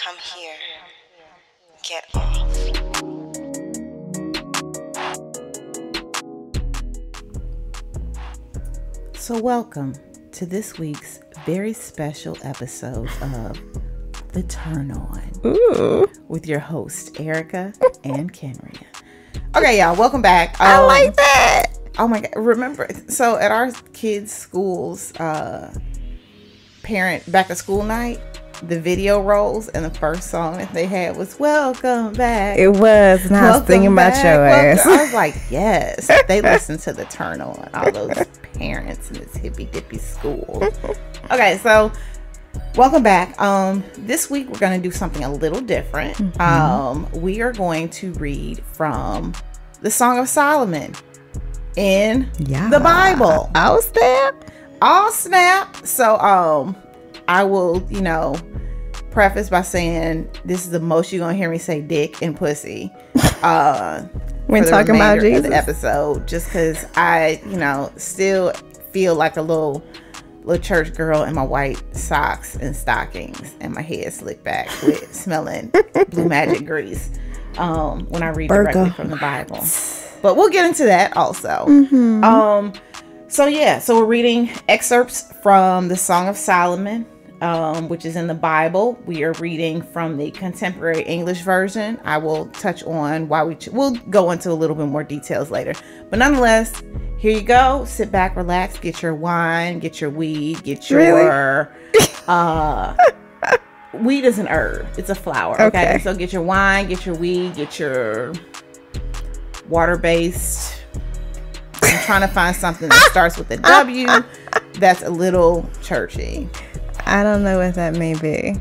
Come here. Get off. So welcome to this week's very special episode of The Turn On with your host, Erica and Kenria. Okay, y'all, welcome back. I like that. Oh my God. Remember, so at our kids' schools, parent back to school night, the video rolls and the first song that they had was Welcome Back. It was, and I was thinking about your ass. I was like, yes, they listen to The Turn On, all those parents in this hippy dippy school. Okay, so welcome back. This week we're going to do something a little different. We are going to read from the Song of Solomon in the Bible. Oh, snap. Oh, snap. So, I will, preface by saying this is the most you're going to hear me say dick and pussy. When talking about Jesus. Of the episode, just because I, still feel like a little church girl in my white socks and stockings and my hair slicked back with smelling blue magic grease when I read directly from the Bible. But we'll get into that also. So we're reading excerpts from the Song of Solomon, which is in the Bible. We are reading from the Contemporary English Version. I will touch on why we'll go into a little bit more details later. But nonetheless, here you go. Sit back, relax, get your wine, get your weed, get your weed is an herb. It's a flower. Okay. So get your wine, get your weed, get your water-based. I'm trying to find something that starts with a W that's a little churchy. I don't know what that may be.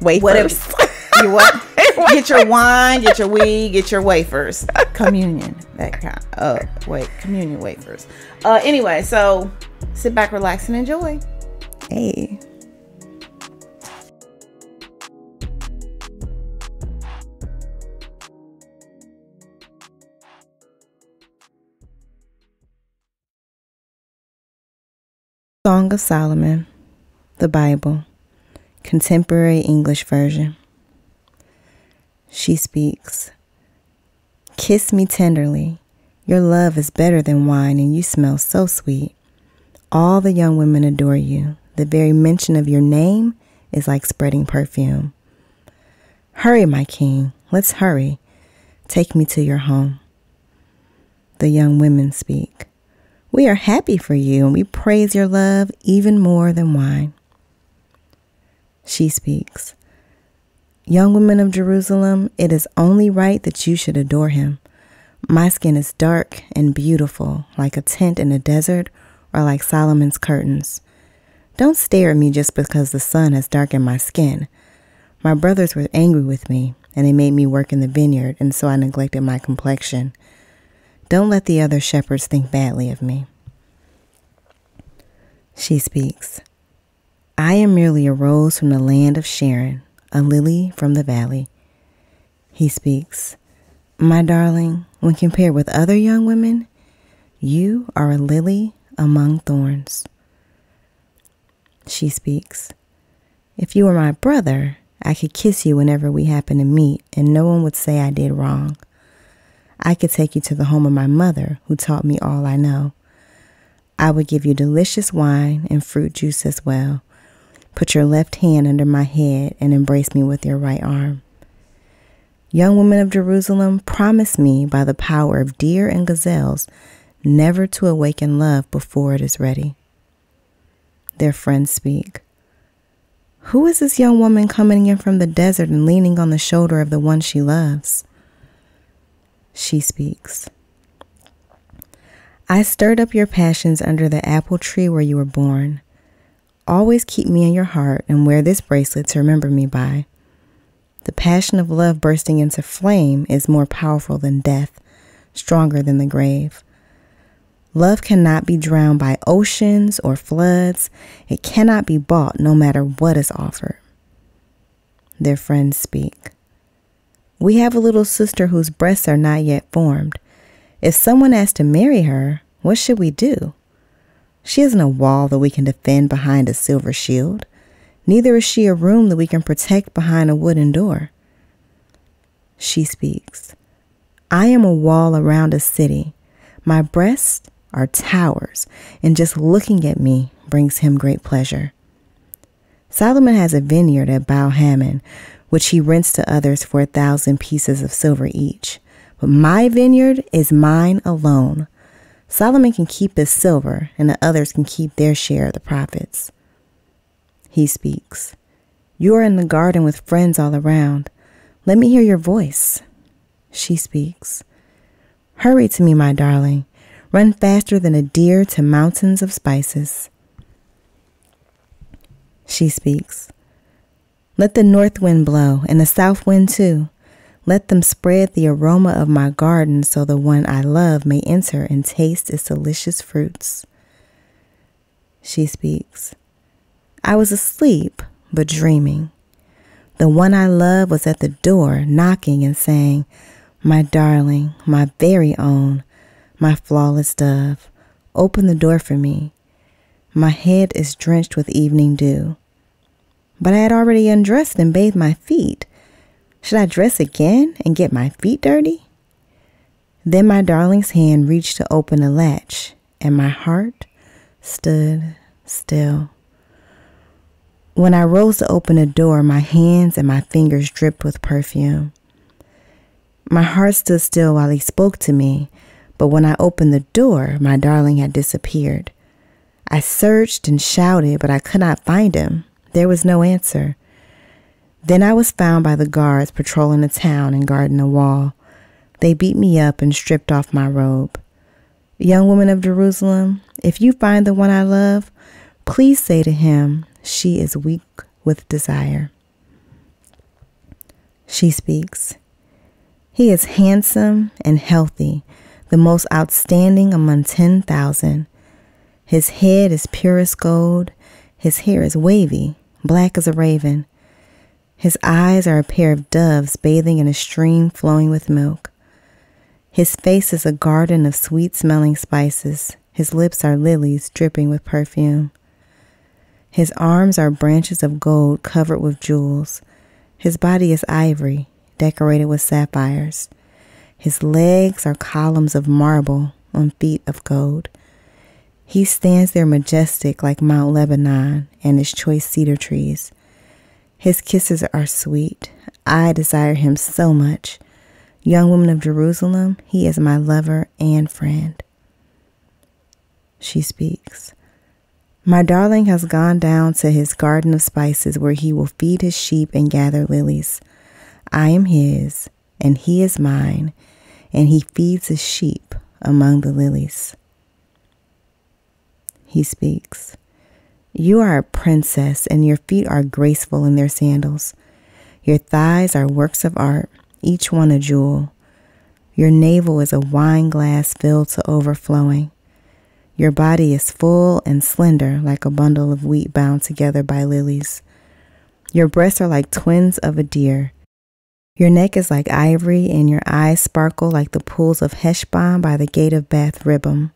Wafers. You what? Get your wine, get your weed, get your wafers. Communion. That kind. Communion wafers. Anyway, so sit back, relax, and enjoy. Hey. Song of Solomon, the Bible, Contemporary English Version. She speaks. Kiss me tenderly. Your love is better than wine, and you smell so sweet. All the young women adore you. The very mention of your name is like spreading perfume. Hurry, my king. Let's hurry. Take me to your home. The young women speak. We are happy for you, and we praise your love even more than wine. She speaks. Young women of Jerusalem, it is only right that you should adore him. My skin is dark and beautiful, like a tent in a desert or like Solomon's curtains. Don't stare at me just because the sun has darkened my skin. My brothers were angry with me, and they made me work in the vineyard, and so I neglected my complexion. Don't let the other shepherds think badly of me. She speaks. I am merely a rose from the land of Sharon, a lily from the valley. He speaks. My darling, when compared with other young women, you are a lily among thorns. She speaks. If you were my brother, I could kiss you whenever we happen to meet, and no one would say I did wrong. I could take you to the home of my mother, who taught me all I know. I would give you delicious wine and fruit juice as well. Put your left hand under my head and embrace me with your right arm. Young women of Jerusalem, promise me by the power of deer and gazelles never to awaken love before it is ready. Their friends speak. Who is this young woman coming in from the desert and leaning on the shoulder of the one she loves? She speaks. I stirred up your passions under the apple tree where you were born. Always keep me in your heart and wear this bracelet to remember me by. The passion of love bursting into flame is more powerful than death, stronger than the grave. Love cannot be drowned by oceans or floods. It cannot be bought no matter what is offered. Their friends speak. We have a little sister whose breasts are not yet formed. If someone asks to marry her, what should we do? She isn't a wall that we can defend behind a silver shield. Neither is she a room that we can protect behind a wooden door. She speaks. I am a wall around a city. My breasts are towers, and just looking at me brings him great pleasure. Solomon has a vineyard at Baal-Hamon, which he rents to others for 1,000 pieces of silver each. But my vineyard is mine alone. Solomon can keep his silver, and the others can keep their share of the profits. He speaks. You are in the garden with friends all around. Let me hear your voice. She speaks. Hurry to me, my darling. Run faster than a deer to mountains of spices. She speaks. Let the north wind blow, and the south wind too. Let them spread the aroma of my garden so the one I love may enter and taste its delicious fruits. She speaks. I was asleep, but dreaming. The one I love was at the door, knocking and saying, my darling, my very own, my flawless dove, open the door for me. My head is drenched with evening dew. But I had already undressed and bathed my feet. Should I dress again and get my feet dirty? Then my darling's hand reached to open the latch, and my heart stood still. When I rose to open the door, my hands and my fingers dripped with perfume. My heart stood still while he spoke to me, but when I opened the door, my darling had disappeared. I searched and shouted, but I could not find him. There was no answer. Then I was found by the guards patrolling the town and guarding the wall. They beat me up and stripped off my robe. Young woman of Jerusalem, if you find the one I love, please say to him, she is weak with desire. She speaks. He is handsome and healthy, the most outstanding among 10,000. His head is purest gold. His hair is wavy, black as a raven. His eyes are a pair of doves bathing in a stream flowing with milk. His face is a garden of sweet-smelling spices. His lips are lilies dripping with perfume. His arms are branches of gold covered with jewels. His body is ivory, decorated with sapphires. His legs are columns of marble on feet of gold. He stands there majestic like Mount Lebanon and its choice cedar trees. His kisses are sweet. I desire him so much. Young woman of Jerusalem, he is my lover and friend. She speaks. My darling has gone down to his garden of spices where he will feed his sheep and gather lilies. I am his, and he is mine, and he feeds his sheep among the lilies. He speaks. You are a princess, and your feet are graceful in their sandals. Your thighs are works of art, each one a jewel. Your navel is a wine glass filled to overflowing. Your body is full and slender like a bundle of wheat bound together by lilies. Your breasts are like twins of a deer. Your neck is like ivory, and your eyes sparkle like the pools of Heshbon by the gate of Bath Ribbon.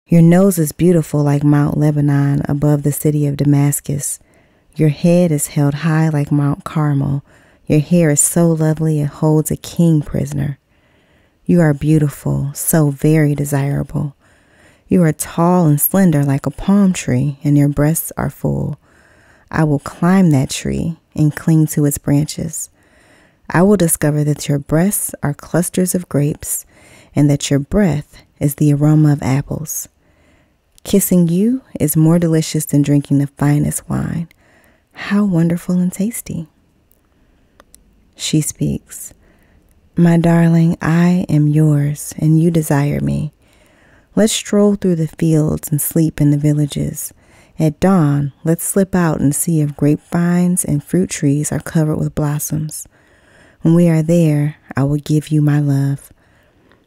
Your nose is beautiful like Mount Lebanon above the city of Damascus. Your head is held high like Mount Carmel. Your hair is so lovely it holds a king prisoner. You are beautiful, so very desirable. You are tall and slender like a palm tree, and your breasts are full. I will climb that tree and cling to its branches. I will discover that your breasts are clusters of grapes, and that your breath is the aroma of apples. Kissing you is more delicious than drinking the finest wine. How wonderful and tasty. She speaks. My darling, I am yours, and you desire me. Let's stroll through the fields and sleep in the villages. At dawn, let's slip out and see if grapevines and fruit trees are covered with blossoms. When we are there, I will give you my love.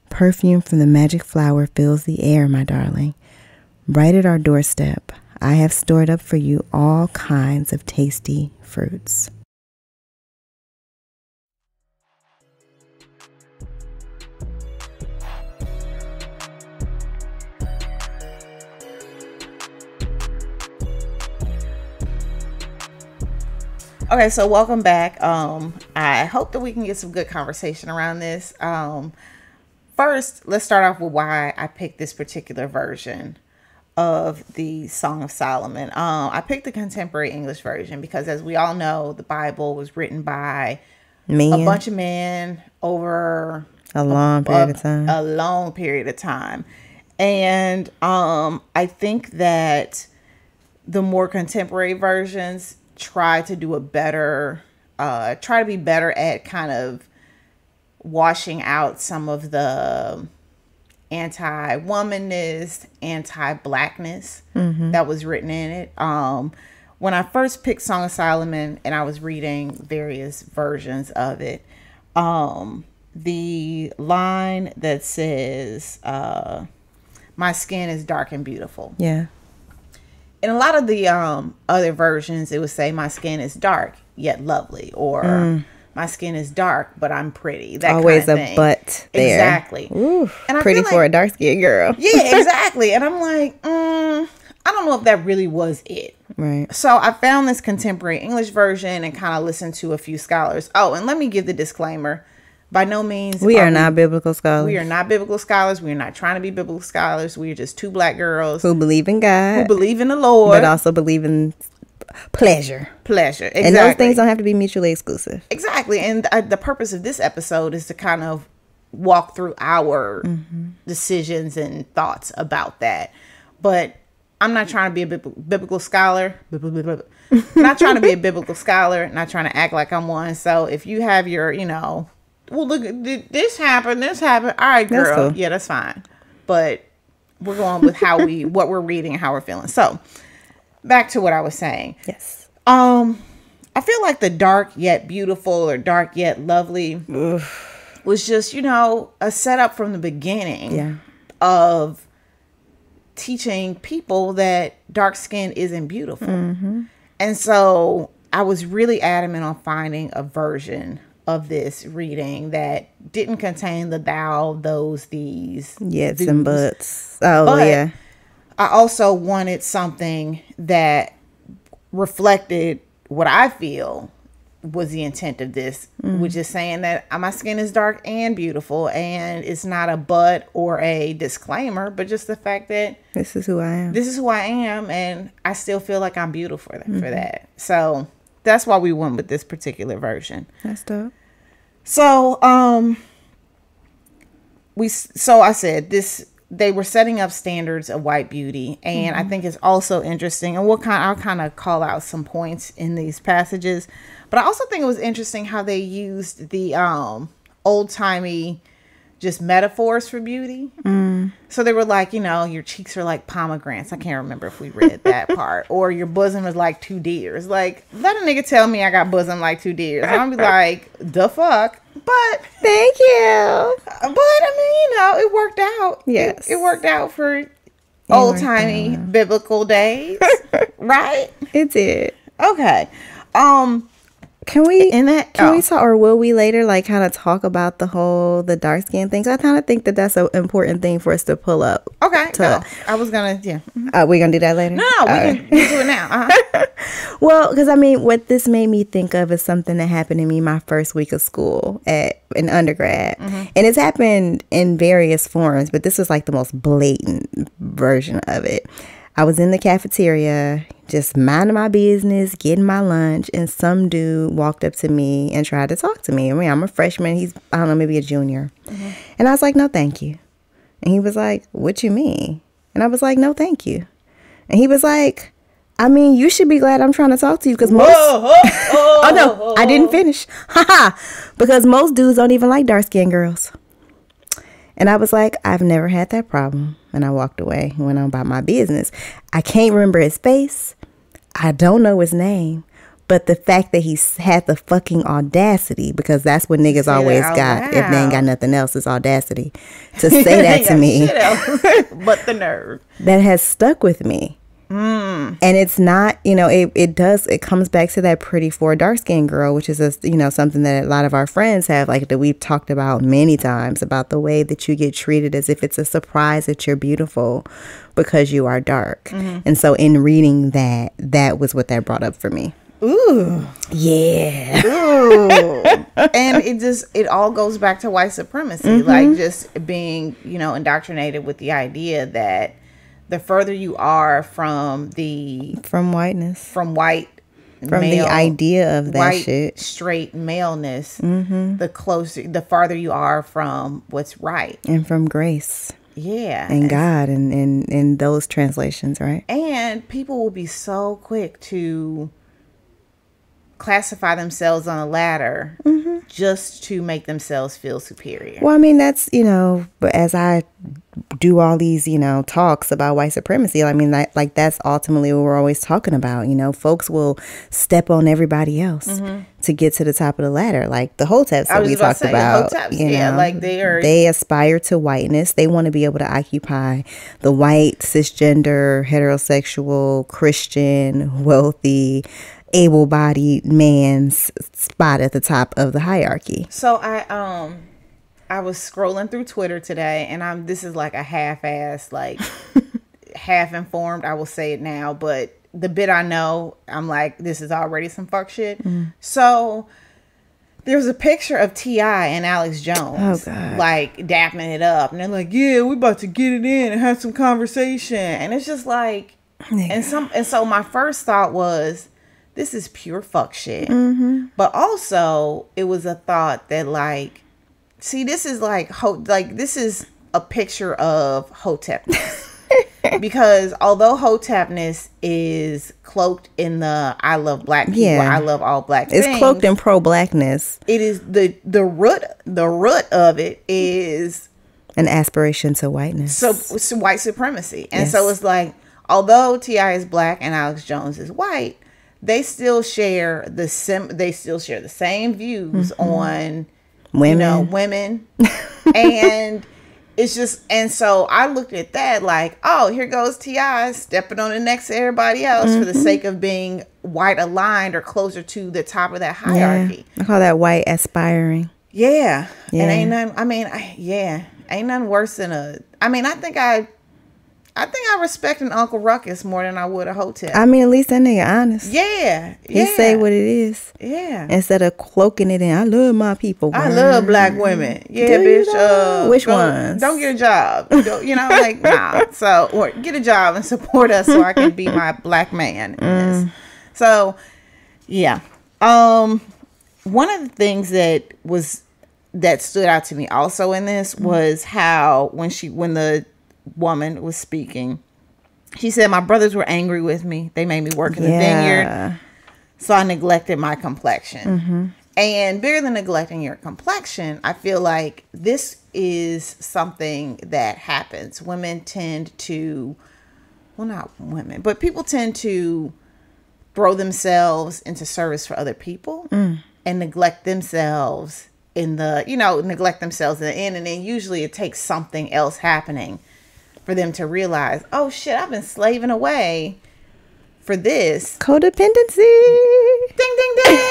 Perfume from the magic flower fills the air, my darling. Right at our doorstep, I have stored up for you all kinds of tasty fruits. Okay, so welcome back. I hope that we can get some good conversation around this. First, let's start off with why I picked this particular version of the Song of Solomon. I picked the contemporary English version because, as we all know, the Bible was written by a bunch of men over a long period of time. A long period of time. And I think that the more contemporary versions try to be better at kind of washing out some of the anti-womanness, anti-blackness that was written in it. When I first picked Song of Solomon and I was reading various versions of it, the line that says, my skin is dark and beautiful. Yeah. In a lot of the other versions, it would say, my skin is dark yet lovely, or my skin is dark but I'm pretty. That always kind of a thing. but there. Exactly. Ooh, and I pretty for a dark skinned girl. Yeah, exactly. And I'm like, I don't know if that really was it. Right. So I found this contemporary English version and kind of listened to a few scholars. Oh, and let me give the disclaimer. By no means we are not biblical scholars. We are not biblical scholars. We are not trying to be biblical scholars. We are just two black girls who believe in God, who believe in the Lord, but also believe in pleasure. Exactly. And those things don't have to be mutually exclusive. Exactly. And the purpose of this episode is to kind of walk through our decisions and thoughts about that. But I'm not trying to be a biblical scholar. Not trying to be a biblical scholar. Not trying to act like I'm one. So if you have your, well, look, this happened. All right, girl. That's cool. Yeah, that's fine. But we're going with what we're reading and how we're feeling. So back to what I was saying. Yes. I feel like the dark yet beautiful or dark yet lovely was just, a setup from the beginning of teaching people that dark skin isn't beautiful. And so I was really adamant on finding a version of this reading that didn't contain the thou, those, these, yes, do's. and buts. Oh, but yeah. I also wanted something that reflected what I feel was the intent of this, which is saying that my skin is dark and beautiful, and it's not a but or a disclaimer, but just the fact that this is who I am. This is who I am, and I still feel like I'm beautiful for that. So that's why we went with this particular version. That's dope. So, I said this. They were setting up standards of white beauty, and I think it's also interesting. And I'll kind of call out some points in these passages, but I also think it was interesting how they used the old timey just metaphors for beauty. So they were like, your cheeks are like pomegranates. I can't remember if we read that part. Or your bosom is like two deers. Like, let a nigga tell me I got bosom like two deers. I'm gonna be like, the fuck? But thank you. But I mean, it worked out. Yes. It worked out for old timey biblical days. Right? It did. Okay. Can we we talk, or will we later kind of talk about the dark skin things? I kind of think that's an important thing for us to pull up. Okay. I was gonna we're gonna do that later. No, we can do it now. Well, because what this made me think of is something that happened to me my first week of school in undergrad, and it's happened in various forms, but this was the most blatant version of it. I was in the cafeteria, just minding my business, getting my lunch, and some dude walked up to me and tried to talk to me. I mean, I'm a freshman. He's, I don't know, maybe a junior. And I was like, no, thank you. And he was like, what you mean? And I was like, no, thank you. And he was like, I mean, you should be glad I'm trying to talk to you because most... oh, no, I didn't finish. Because most dudes don't even like dark-skinned girls. And I was like, I've never had that problem. And I walked away and went on about my business. I can't remember his face. I don't know his name. But the fact that he had the fucking audacity, because that's what niggas always got if they ain't got nothing else, is audacity, to say that to me. But the nerve. That has stuck with me. And it's not, it comes back to that pretty for a dark-skinned girl, which is, something that a lot of our friends have, that we've talked about many times, about the way that you get treated as if it's a surprise that you're beautiful because you are dark. And so in reading that was what that brought up for me. Ooh. Yeah. Ooh. And it all goes back to white supremacy. Like just being, indoctrinated with the idea that the further you are from whiteness, from white from male, the idea of that white, shit, straight maleness, the farther you are from what's right. And from grace. Yeah. And God and those translations, right? And people will be so quick to classify themselves on a ladder just to make themselves feel superior. Well, I mean, that's, but as I do all these, talks about white supremacy, I mean, like that's ultimately what we're always talking about. Folks will step on everybody else to get to the top of the ladder. Like the Hoteps that we talked about, like they aspire to whiteness. They want to be able to occupy the white, cisgender, heterosexual, Christian, wealthy, able-bodied man's spot at the top of the hierarchy. So I was scrolling through Twitter today, and this is like a half-ass, like half informed. I will say it now, but the bit I know, I'm like, this is already some fuck shit. So there's a picture of T.I. and Alex Jones, like dapping it up, and they're like, yeah, we about to get it in and have some conversation, and it's just like, and so my first thought was, this is pure fuck shit. But also it was a thought that like, see, this is like this is a picture of Hotepness. Because although Hotepness is cloaked in the I love black people, I love all black things. It's cloaked in pro-blackness. It is the root of it is an aspiration to whiteness. So it's white supremacy. And so it's like, although T.I. is black and Alex Jones is white, they still share the same views on women. Women. And it's just, and so I looked at that like, oh, here goes T.I. stepping on the necks of everybody else for the sake of being white aligned or closer to the top of that hierarchy. I call that white aspiring. Yeah. And ain't nothing worse than I think I respect an Uncle Ruckus more than I would a Hotep. I mean, at least that nigga honest. Yeah. He say what it is. Yeah. Instead of cloaking it in, I love my people. I love black women. Yeah, bitch. Which ones? Don't get a job. Like, nah. So, or get a job and support us so I can be my black man in this. So, yeah. One of the things that stood out to me also in this was how when the woman was speaking, she said, my brothers were angry with me. They made me work in the vineyard, so I neglected my complexion. And bigger than neglecting your complexion, I feel like this is something that happens. Women tend to, well, not women, but people tend to throw themselves into service for other people and neglect themselves in the end, and then usually it takes something else happening for them to realize, oh shit, I've been slaving away for this. Codependency. Ding, ding, ding.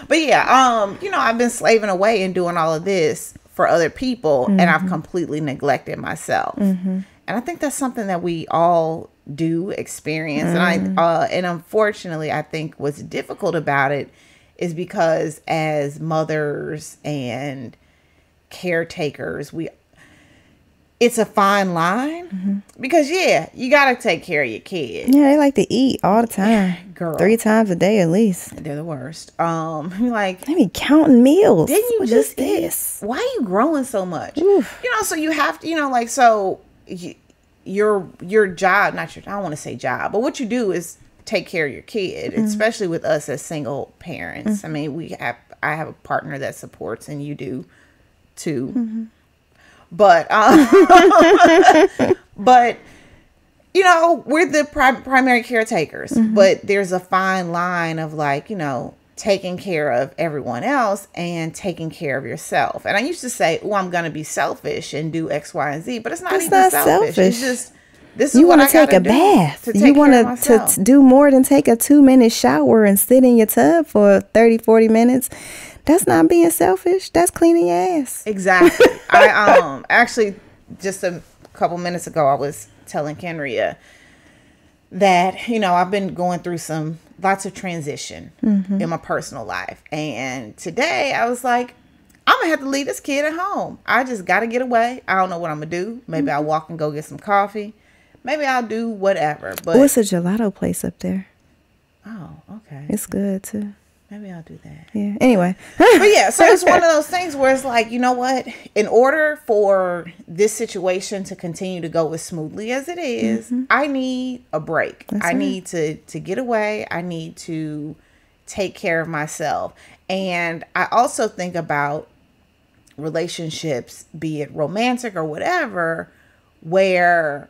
But yeah, I've been slaving away and doing all of this for other people, and I've completely neglected myself. And I think that's something that we all do experience. And unfortunately, I think what's difficult about it is because as mothers and caretakers, it's a fine line because you got to take care of your kid. Yeah, they like to eat all the time. Girl. 3 times a day at least. They're the worst. Like, they be counting meals. Didn't you what just is this? Why are you growing so much? Oof. So you have to, so your job, I don't want to say job, but what you do is take care of your kid, especially with us as single parents. I mean, I have a partner that supports, and you do too. But but we're the primary caretakers, but there's a fine line of like, taking care of everyone else and taking care of yourself. And I used to say, oh, I'm going to be selfish and do X, Y, and Z, but it's not even selfish. It's just, this is what I gotta do. You want to take a bath. You want to do more than take a 2-minute shower and sit in your tub for 30, 40 minutes. That's not being selfish. That's cleaning your ass. Exactly. I actually just a couple minutes ago, I was telling Kenria, that, you know, I've been going through lots of transition in my personal life. And today I was like, I'm going to have to leave this kid at home. I just got to get away. I don't know what I'm going to do. Maybe I'll walk and go get some coffee. Maybe I'll do whatever. But it's a gelato place up there. Oh, okay. It's good too. Maybe I'll do that. Yeah. Anyway. But yeah, so it's one of those things where it's like, you know what? In order for this situation to continue to go as smoothly as it is, I need a break. I need to get away. I need to take care of myself. And I also think about relationships, be it romantic or whatever, where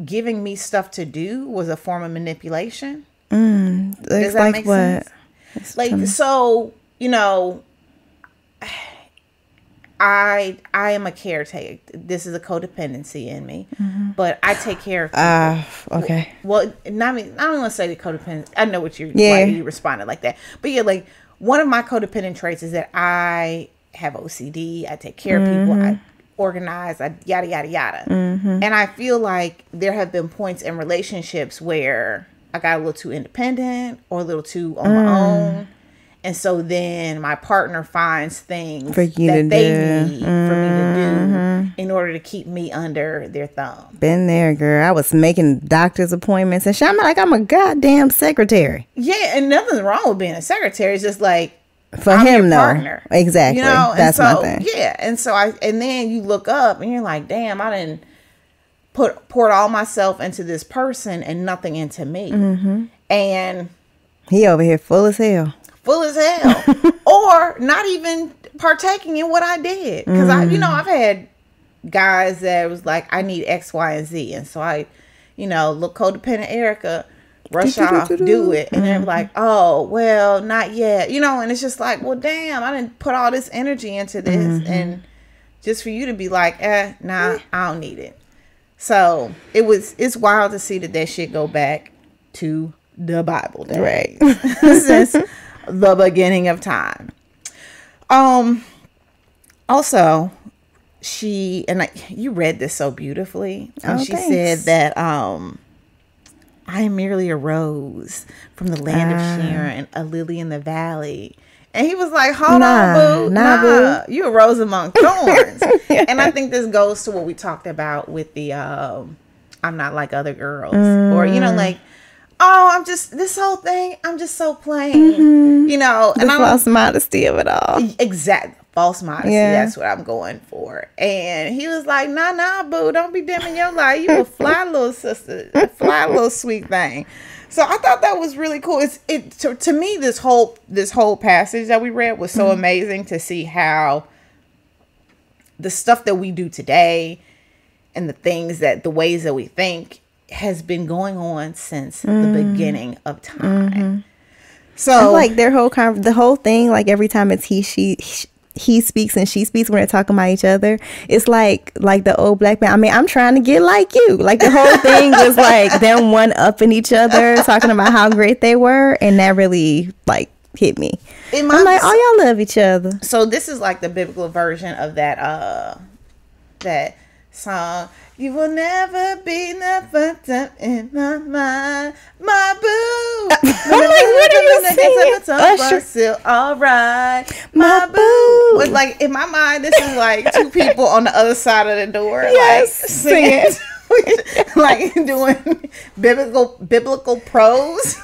giving me stuff to do was a form of manipulation. Does that make sense? Like, so, you know, I am a caretaker. This is a codependency in me, but I take care of people. Okay. Well, not me. I don't want to say the codependent. I know what why you responded like that. But yeah, like one of my codependent traits is that I have OCD. I take care of people. I organize. I yada yada yada. And I feel like there have been points in relationships where I got a little too independent or a little too on my own. And so then my partner finds things that they need for me to do in order to keep me under their thumb. Been there, girl. I was making doctor's appointments and shit. I'm like, I'm a goddamn secretary. Yeah, and nothing's wrong with being a secretary. It's just like, for I'm him, your no. partner. Exactly. You know? That's and so, my thing. Yeah, and so and then you look up and you're like, damn, I didn't poured all myself into this person and nothing into me. And he over here full as hell. Or not even partaking in what I did. Because I've had guys that was like, I need X, Y, and Z. And so I, look codependent Erica, rush off, do it. And they're like, oh, well, not yet. And it's just like, well, damn, I didn't put all this energy into this. And just for you to be like, nah, I don't need it. So it's wild to see that shit go back to the Bible days. Right. Since the beginning of time. Also, you read this so beautifully. And she said that I am merely a rose from the land of Sharon, a lily in the valley. And he was like, hold on, boo. Nah, you a rose among thorns. And I think this goes to what we talked about with the I'm not like other girls. Or, like, oh, this whole thing, I'm just so plain. The false modesty of it all. Exactly. False modesty. Yeah. That's what I'm going for. And he was like, nah, boo, don't be dimming your light. You a fly little sister, a fly little sweet thing. So I thought that was really cool. To me, this whole passage that we read was so amazing to see how the stuff that we do today and the ways that we think has been going on since the beginning of time. So I like their the whole thing, like every time it's he speaks and she speaks when they're talking about each other, it's like the old black man. I mean, I'm trying to get like you. Like the whole thing was like them one upping each other, talking about how great they were, and that really like hit me. I'm like, oh, y'all love each other. So this is like the biblical version of that song. You will never be nothing in my mind, my boo. I'm like, what are you saying? Usher. Still all right, my boo. But like in my mind, this is like two people on the other side of the door, yes, like singing. Like doing biblical prose.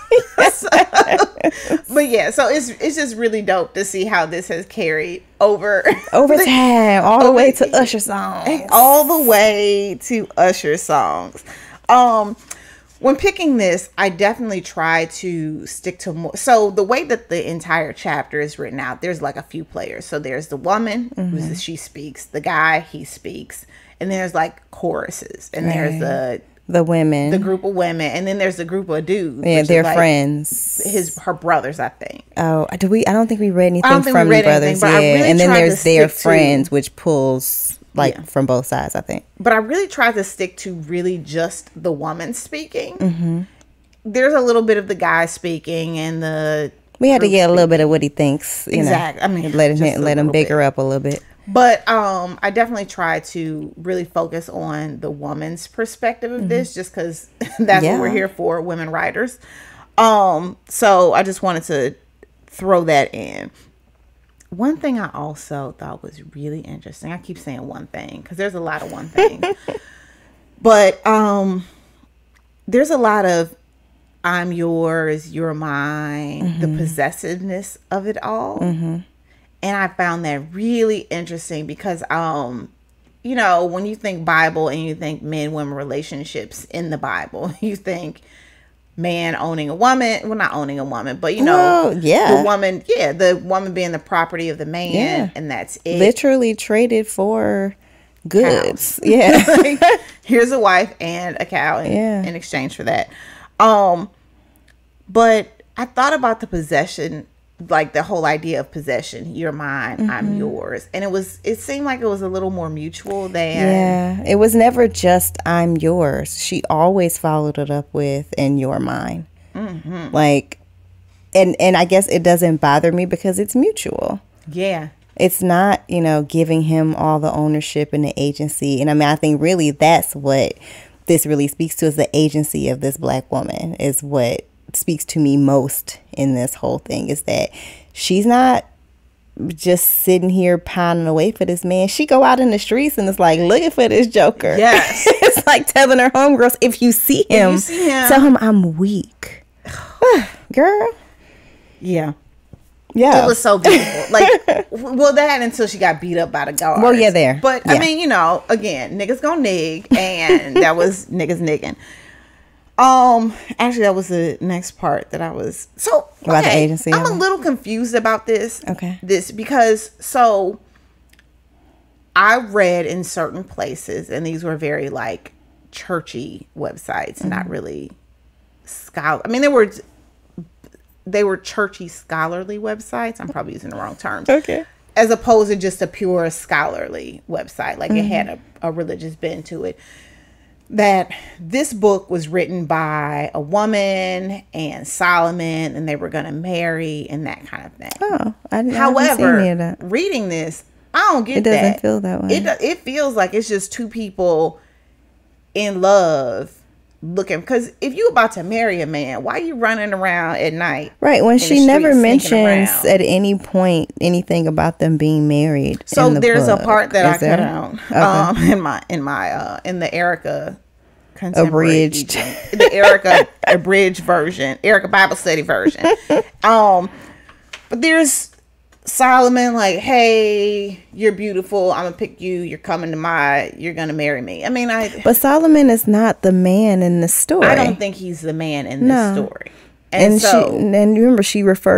But yeah, so it's just really dope to see how this has carried over time, all the way to Usher songs. All the way to Usher songs. When picking this, I definitely try to stick to more. So the way that the entire chapter is written out, there's like a few players. So there's the woman, she speaks, the guy, he speaks. And there's like choruses, and there's the women, the group of women, and then there's the group of dudes. Yeah, they're like friends. Her brothers, I think. Oh, I don't think we read anything from the brothers. Yeah, really and then there's their friends, which pulls from both sides, I think. But I really tried to stick to really just the woman speaking. There's a little bit of the guy speaking, and we had to get a little bit of what he thinks. Exactly. I mean, let him big her up a little bit. But I definitely try to really focus on the woman's perspective of this, just because that's what we're here for, women writers. So I just wanted to throw that in. One thing I also thought was really interesting. I keep saying one thing because there's a lot of one things. But there's a lot of I'm yours, you're mine, the possessiveness of it all. And I found that really interesting because, you know, when you think Bible and you think men-women relationships in the Bible, you think man owning a woman. Well, not owning a woman, but, you know, the woman being the property of the man, and that's it. Literally traded for goods. Cows. Yeah. Like, here's a wife and a cow in exchange for that. But I thought about the possession, like the whole idea of possession. You're mine, I'm yours. And it seemed like it was a little more mutual than. Yeah. It was never just I'm yours. She always followed it up with and you're mine. Like, and I guess it doesn't bother me because it's mutual. Yeah. It's not, you know, giving him all the ownership and the agency. And I mean, I think really that's what this really speaks to, is the agency of this black woman, is what speaks to me most in this whole thing, is that she's not just sitting here pining away for this man. She go out in the streets and it's like looking for this joker. Yes. It's like telling her homegirls, if you see him, tell him I'm weak. Girl. Yeah. Yeah. It was so beautiful. Like, well, that until she got beat up by the guards. Well, yeah, there. But, I mean, you know, again, niggas gonna nig, and that was niggas nigging. Actually, that was the next part that I was... So, about the agency. I'm a little confused about this. Okay. Because, so, I read in certain places, and these were very, like, churchy websites, not really scholar... I mean, they were churchy, scholarly websites. I'm probably using the wrong terms. Okay. As opposed to just a pure scholarly website. Like, it had a religious bend to it. That this book was written by a woman and Solomon, and they were going to marry and that kind of thing. Oh, However, reading this, I don't get that. It doesn't feel that way. It feels like it's just two people in love looking, because if you about to marry a man, why are you running around at night? Right, when she never mentions at any point anything about them being married. So there's a part that I cut out in the Erica abridged the Erica abridged version, Erica Bible study version. But there's Solomon like, hey, you're beautiful, I'm gonna pick you, you're gonna marry me. I mean, but Solomon is not the man in the story. I don't think he's the man in the story. And remember,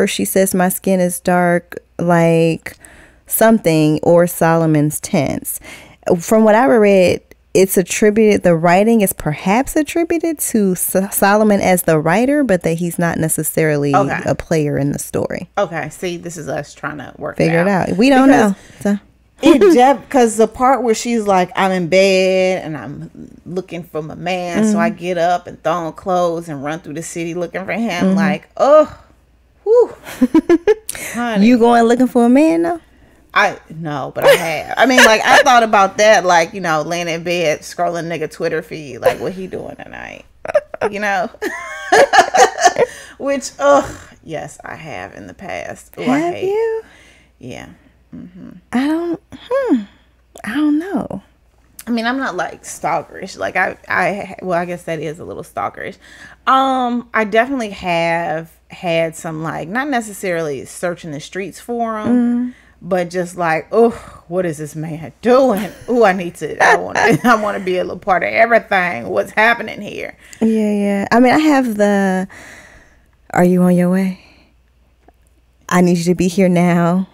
she says my skin is dark like something, or Solomon's tense. From what I read, it's attributed, the writing is perhaps attributed to Solomon as the writer, but that he's not necessarily a player in the story. Okay, see, this is us trying to figure it out. We don't know. So. Because the part where she's like, I'm in bed and I'm looking for my man, so I get up and throw on clothes and run through the city looking for him. Like, oh, whew, honey. You going looking for a man though? No, but I have. I mean, like, I thought about that, like, you know, laying in bed, scrolling nigga Twitter feed, like, what he doing tonight, you know? Which, yes, I have in the past. Ooh, have you? Yeah. I don't know. I mean, I'm not like stalkerish. Like I guess that is a little stalkerish. I definitely have had some, like, not necessarily searching the streets for him. But just like, oh, what is this man doing? Oh, I want to be a little part of everything. What's happening here? Yeah. I mean, I have are you on your way? I need you to be here now.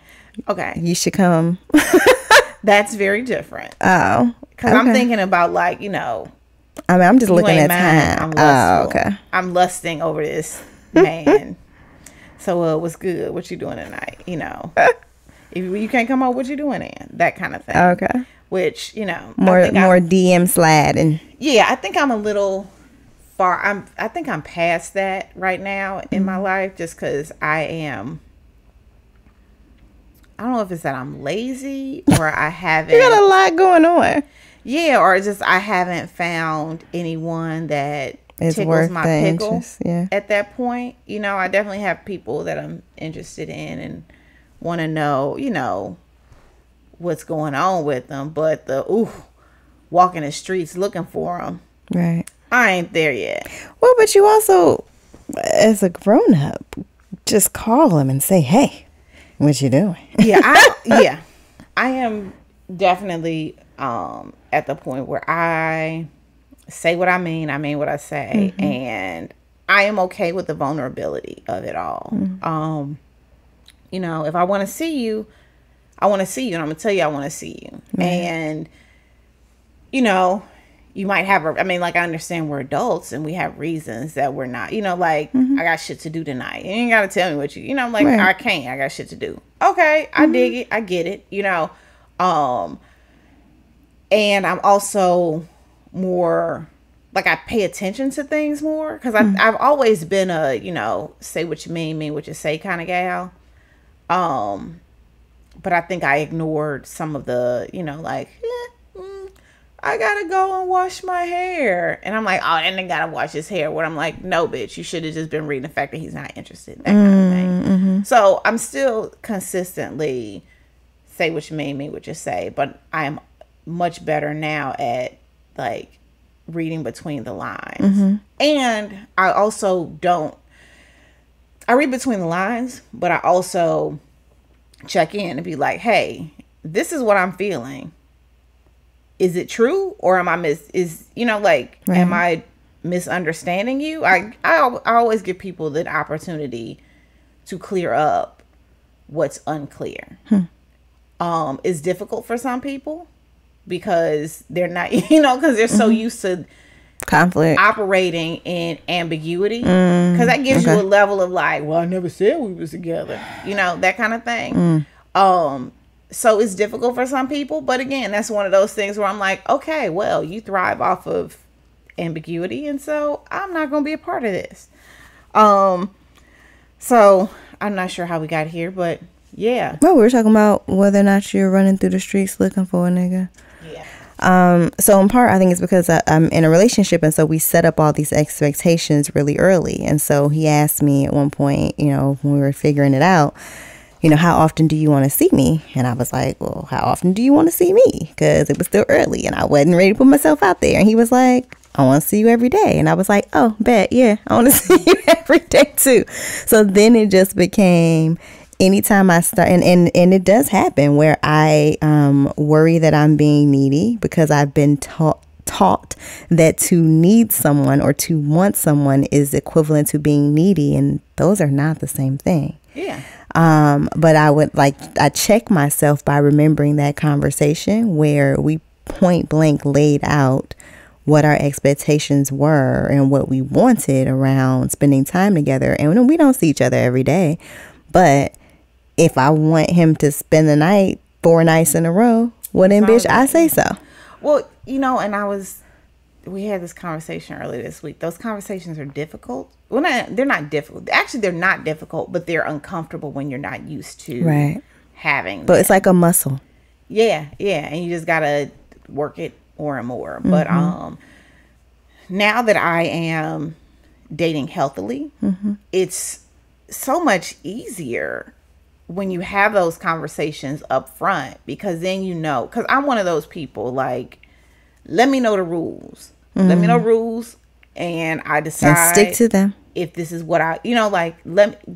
Okay. You should come. That's very different. Oh. Because I'm thinking about, like, you know. I mean, I'm just looking at time. Okay. I'm lusting over this man. So, what's good? What you doing tonight? You know. If you can't come out, what you doing in? That kind of thing. Okay. Which, you know. More DM sliding. Yeah, I think I'm a little far. I think I'm past that right now in my life, just because I am I don't know if it's that I'm lazy or I haven't. You got a lot going on. Yeah, or just I haven't found anyone that It's tickles worth my the pickle interest, yeah. at that point. You know, I definitely have people that I'm interested in and want to know, you know, what's going on with them. But walking the streets looking for them, Right. I ain't there yet. Well, but you also, as a grown up, just call them and say, "Hey, what you doing?" I am definitely at the point where I say what I mean what I say, and I am okay with the vulnerability of it all. You know, if I want to see you, I want to see you, and I'm gonna tell you I want to see you. And you know, you might have like, I understand we're adults and we have reasons that we're not, you know, like, I got shit to do tonight. You ain't gotta tell me what you know, I'm like, I can't, I got shit to do. Okay, I dig it, I get it, you know. And I'm also more like, I pay attention to things more because I've always been a, you know, say what you mean what you say kind of gal. But I think I ignored some of the, you know, like, I gotta go and wash my hair. And I'm like, oh, and I gotta wash his hair. What I'm like, no, bitch, you should have just been reading the fact that he's not interested. That kind of thing. So I'm still consistently say what you mean what you say. But I'm much better now at, like, reading between the lines. And I also I read between the lines, but I also check in and be like, hey, this is what I'm feeling. Is it true, or am I you know, like, am I misunderstanding you? I always give people the opportunity to clear up what's unclear. It's difficult for some people because they're not, you know, because they're so used to conflict, operating in ambiguity, because that gives you a level of like, well, I never said we was together, you know, that kind of thing. So it's difficult for some people, but again, that's one of those things where I'm like, okay, well, you thrive off of ambiguity, and so I'm not gonna be a part of this. So I'm not sure how we got here, but yeah. Well, we were talking about whether or not you're running through the streets looking for a nigga. So in part, I think it's because I'm in a relationship, and so we set up all these expectations really early. And so he asked me at one point, you know, when we were figuring it out, you know, how often do you want to see me? And I was like, well, how often do you want to see me? Because it was still early and I wasn't ready to put myself out there. And he was like, I want to see you every day. And I was like, oh, bet, yeah, I want to see you every day too. So then it just became, anytime I start, and it does happen where I worry that I'm being needy because I've been taught that to need someone or to want someone is equivalent to being needy, and those are not the same thing. Yeah. But I check myself by remembering that conversation where we point blank laid out what our expectations were and what we wanted around spending time together. And we don't see each other every day, but if I want him to spend the night 4 nights in a row, well then, bitch, I say so. Well, you know, and we had this conversation earlier this week. Those conversations are difficult. Well, they're not difficult. Actually, they're not difficult, but they're uncomfortable when you're not used to having them. But it's like a muscle. Yeah. And you just gotta work it more and more. But now that I am dating healthily, it's so much easier when you have those conversations up front, because then you know, because I'm one of those people, like, let me know the rules. Let me know rules, and I decide and stick to them. If this is what I, you know, like,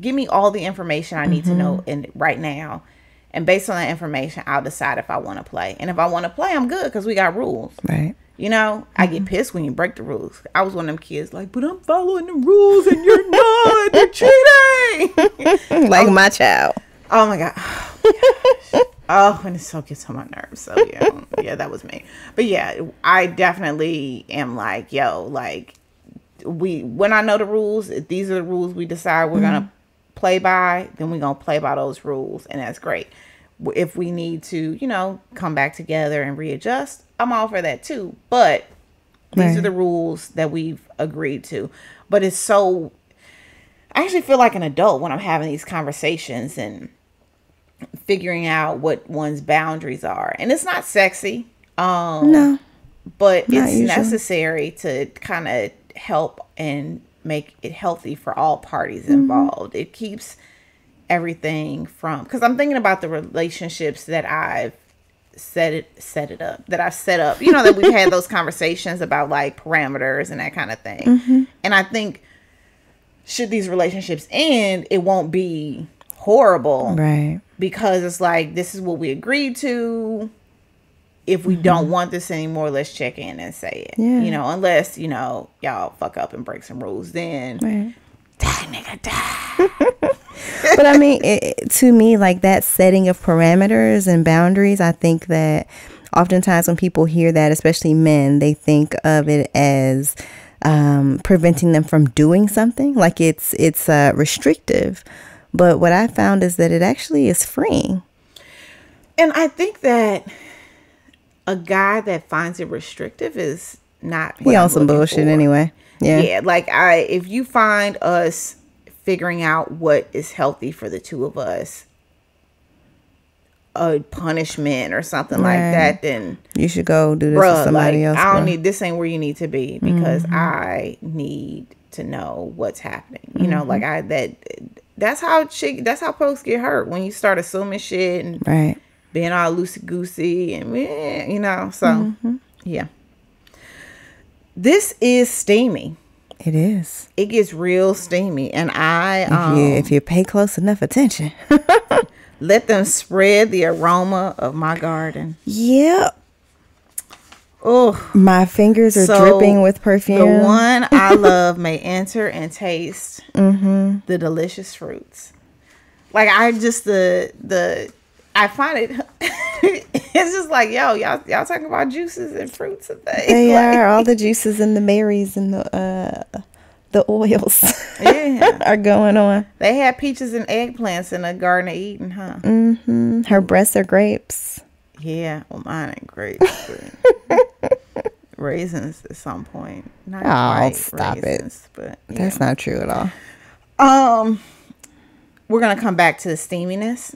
give me all the information I need to know right now, and based on that information, I'll decide if I want to play. And if I want to play, I'm good because we got rules. Right. You know, I get pissed when you break the rules. I was one of them kids like, but I'm following the rules and you're not. You're cheating. Like my child. Oh my God. Oh my gosh. Oh, and it so gets on my nerves. So yeah, that was me. But yeah, I definitely am like, yo, like, when I know the rules, if these are the rules we decide we're gonna play by, then we're gonna play by those rules, and that's great. If we need to, you know, come back together and readjust, I'm all for that too. But these are the rules that we've agreed to. But it's so, I actually feel like an adult when I'm having these conversations and figuring out what one's boundaries are. And it's not sexy. No. But Not it's usually. necessary to kind of help and make it healthy for all parties involved. It keeps everything from, because I'm thinking about the relationships that I've set up, you know, that we've had those conversations about like parameters and that kind of thing. And I think should these relationships end, it won't be horrible, Right. because it's like, this is what we agreed to. If we don't want this anymore, let's check in and say it. Yeah. You know, unless, you know, y'all fuck up and break some rules, then Right. die, nigga, die. But I mean, to me, like that setting of parameters and boundaries, I think that oftentimes when people hear that, especially men, they think of it as preventing them from doing something, like it's restrictive. But what I found is that it actually is freeing. And I think that a guy that finds it restrictive is not what He I'm on some looking bullshit for. anyway. Yeah. Yeah, like if you find us figuring out what is healthy for the two of us, a punishment or something like Right. that, then You should go do this with bruh, somebody like else. I don't bro. need, this ain't where you need to be, because I need to know what's happening. You know, like that's how folks get hurt, when you start assuming shit and Right. being all loosey goosey and you know. So yeah, this is steamy. It is. It gets real steamy, and If you pay close enough attention. let them spread the aroma of my garden. Yep. Oh, My fingers are So, dripping with perfume. the one I love may enter and taste the delicious fruits. Like I just I find it. It's just like, yo, y'all talking about juices and fruits and things. They like, are all the juices and the berries and the oils Yeah. are going on. They had peaches and eggplants in the Garden of Eden, huh? Her breasts are grapes. Yeah. Well, mine ain't great. But raisins at some point. Not quite stop it. raisins, but yeah. That's not true at all. We're gonna come back to the steaminess.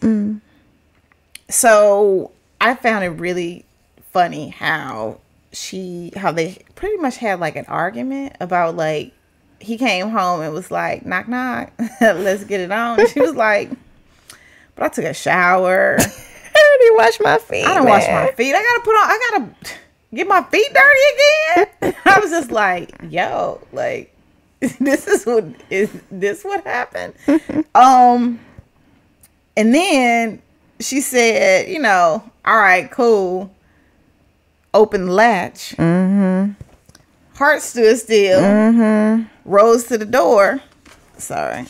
So I found it really funny how they pretty much had like an argument about, like, he came home and was like, knock knock, let's get it on. And she was like, but I took a shower. I already washed my feet. I don't wash my feet. I gotta get my feet dirty again. I was just like, yo, like, is this what happened? And then she said, you know, all right, cool. Open the latch. Heart stood still. Rose to the door. Sorry.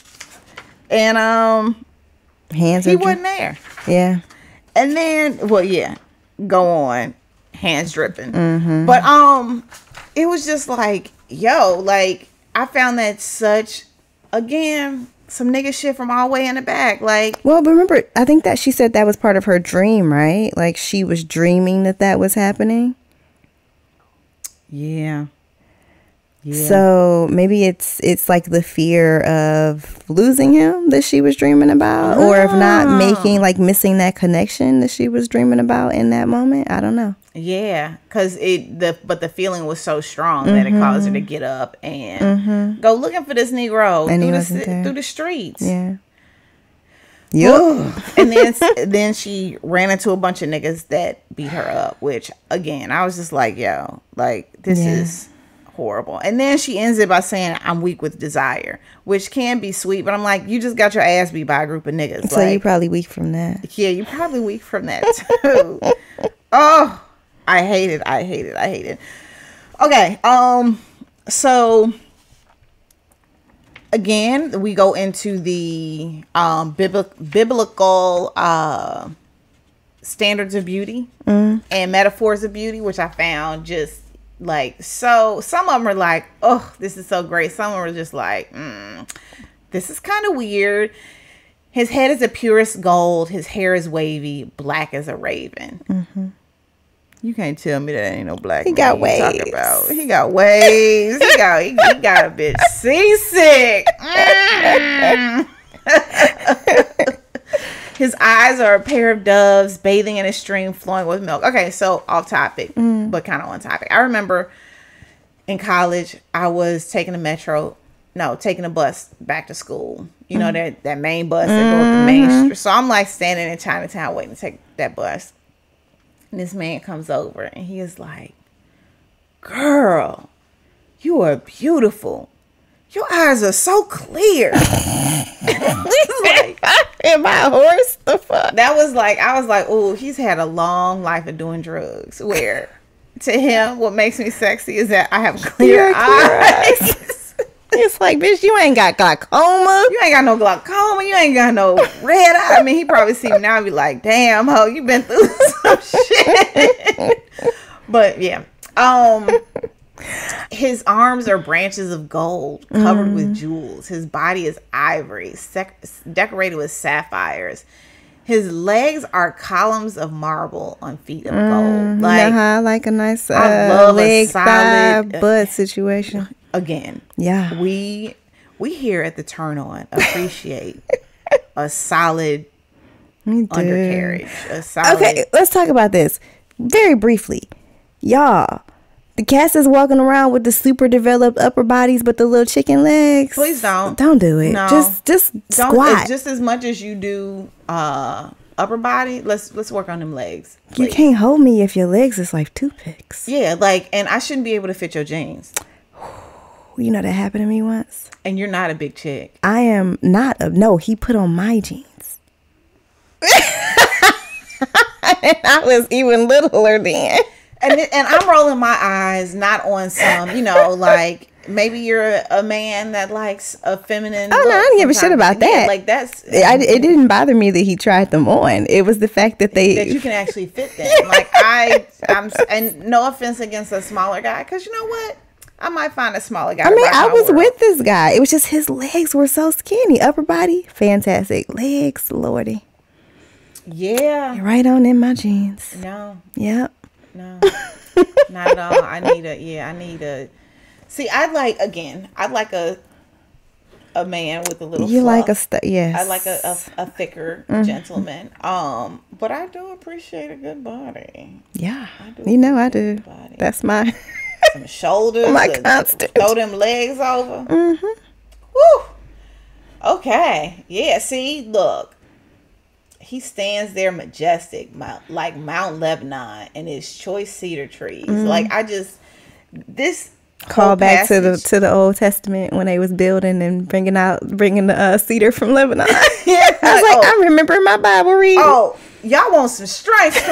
And Hands he are wasn't there. Yeah. And then, well, yeah, go on, hands dripping. But it was just like, yo, like, I found that such, again, some nigga shit from all the way in the back. Like, Well, but remember, I think that she said that was part of her dream, right? Like she was dreaming that was happening. yeah. So maybe it's like the fear of losing him that she was dreaming about, or of not missing that connection that she was dreaming about in that moment. I don't know. Yeah, because the feeling was so strong that it caused her to get up and go looking for this Negro And he wasn't there. through the streets. Yeah. Yup. And then she ran into a bunch of niggas that beat her up, which, again, I was just like, yo, like, this is horrible. And then she ends it by saying, I'm weak with desire, which can be sweet, but I'm like, you just got your ass beat by a group of niggas. So you probably weak from that. Yeah, you're probably weak from that too. Oh, I hate it. Okay, so again, we go into the biblical standards of beauty and metaphors of beauty, which I found just like, so some of them are like, oh, this is so great. Some of them are just like, this is kind of weird. His head is the purest gold. His hair is wavy, black as a raven. You can't tell me that ain't no black. He man got you talking waves. about. He got waves. he got a bitch seasick. His eyes are a pair of doves bathing in a stream flowing with milk. Okay, so off topic, but kind of on topic. I remember in college, I was taking a bus back to school. You know, that main bus that go up the main street. So I'm like standing in Chinatown waiting to take that bus. And this man comes over and he is like, girl, you are beautiful. Your eyes are so clear. He's like, am I a horse? The fuck? I was like, oh, he's had a long life of doing drugs. Where to him, what makes me sexy is that I have clear eyes. It's like, bitch, you ain't got glaucoma. You ain't got no glaucoma. You ain't got no red eye. I mean, he probably see me now and be like, damn, ho, you been through some shit. But yeah. His arms are branches of gold covered with jewels. His body is ivory, decorated with sapphires. His legs are columns of marble on feet of gold. Like, I like a nice I love leg, a solid thigh, butt situation. Again, yeah, we here at the Turn On appreciate a solid undercarriage. Okay, let's talk about this very briefly, y'all. The cats is walking around with the super developed upper bodies, but the little chicken legs. Please don't do it. No, just squat. Just as much as you do upper body. Let's work on them legs. Please. You can't hold me if your legs is like toothpicks. Yeah, like, and I shouldn't be able to fit your jeans. You know that happened to me once. And you're not a big chick. I am not no. He put on my jeans. And I was even littler then. And I'm rolling my eyes, not on some, like maybe you're a man that likes a feminine. Oh no, I didn't give a shit about that. Yeah, like that's. It didn't bother me that he tried them on. It was the fact that you can actually fit them. Like I'm, and no offense against a smaller guy, because you know what, I might find a smaller guy. I mean, I was with this guy. It was just his legs were so skinny. Upper body, fantastic. Legs, lordy. Yeah. Right on in my jeans. No. Yep. No, not at all. I need a. See, I'd like a man with a little. You fluff. like yes. I like a thicker gentleman. But I do appreciate a good body. Yeah, I do. Body. That's my some shoulders. My constant. Throw them legs over. Mm-hmm. Woo. Okay. Yeah. See, look. He stands there majestic, like Mount Lebanon and his choice cedar trees. Like this call back to the Old Testament when they was building and bringing the cedar from Lebanon. Yeah, I was like, I remember my Bible reading. Oh, y'all want some strength?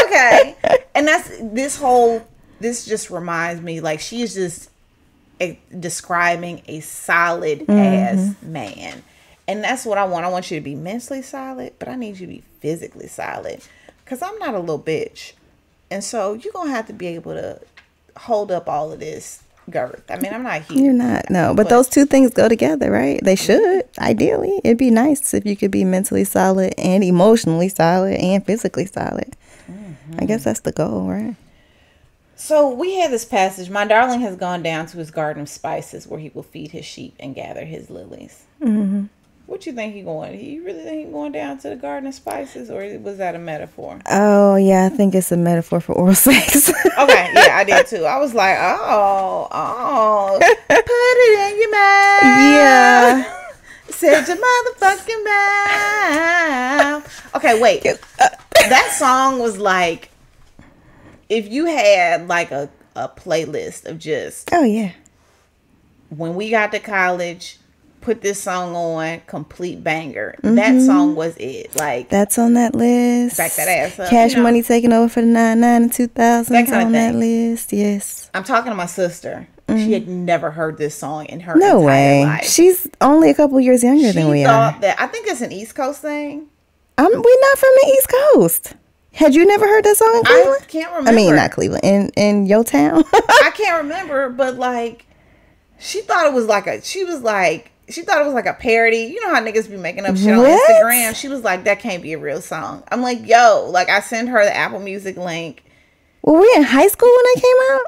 Okay, and this just reminds me, like, she's just describing a solid ass man. And that's what I want. I want you to be mentally solid, but I need you to be physically solid. Because I'm not a little bitch. And so you're going to have to be able to hold up all of this girth. I mean, I'm not huge. You're not, no. But those two things go together, right? They should, ideally. It'd be nice if you could be mentally solid and emotionally solid and physically solid. I guess that's the goal, right? So we had this passage. My darling has gone down to his garden of spices where he will feed his sheep and gather his lilies. Mm-hmm. What you think he going? You really think he going down to the garden of spices, or was that a metaphor? Oh yeah, I think it's a metaphor for oral sex. Okay, yeah, I did too. I was like, oh, put it in your mouth. Yeah. Said your motherfucking mouth. Okay, wait. That song was like, if you had like a playlist of just. Oh yeah. When we got to college. Put this song on, complete banger. That song was it. Like, that's on that list. Back that ass up. Cash Money taking over for the 99 and 2000s on that list. Yes. I'm talking to my sister. She had never heard this song in her entire way. Life. She's only a couple years younger than we are. I think it's an East Coast thing. We're not from the East Coast. Had you never heard that song in Cleveland? I can't remember. I mean, not Cleveland. In your town. I can't remember, but like, she thought it was like she thought it was like a parody. You know how niggas be making up shit on Instagram? She was like, that can't be a real song. I'm like, yo, like, I sent her the Apple Music link. Were we in high school when they came out?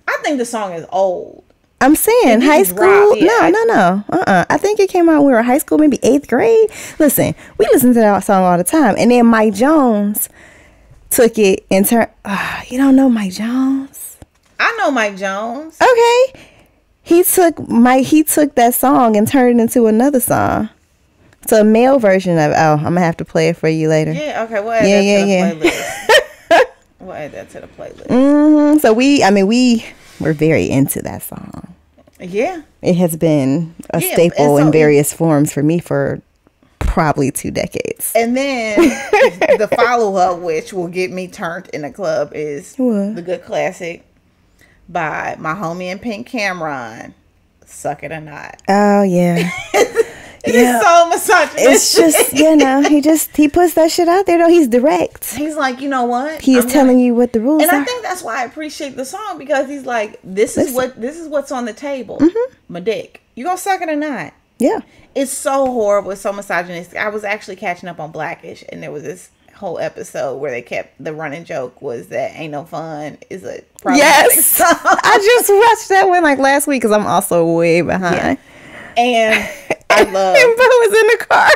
I think the song is old. I'm saying high didn't school. drop, yeah. No. I think it came out when we were in high school, maybe 8th grade. Listen, we listened to that song all the time. And then Mike Jones took it and turned. You don't know Mike Jones? I know Mike Jones. Okay. He took that song and turned it into another song. It's a male version of it. Oh, I'm gonna have to play it for you later. Yeah, okay, we'll add that to the playlist. We'll add that to the playlist. So we were very into that song. Yeah. It has been a staple in various forms for me for probably 2 decades. And then the follow-up, which will get me turned in the club, is the good classic by my homie in Pink, Cameron, Suck It or Not. Oh, yeah. It's so misogynistic. It's just, he puts that shit out there, though. He's direct. He's like, you know what? He is telling you what the rules are. And I think that's why I appreciate the song, because he's like, this is what's on the table. My dick. You gonna suck it or not? Yeah. It's so horrible. It's so misogynistic. I was actually catching up on Blackish, and there was this whole episode where they kept, the running joke was that Ain't No Fun is a problematic song. I just watched that one like last week because I'm also way behind. Yeah. And I love. And Bo was in the car.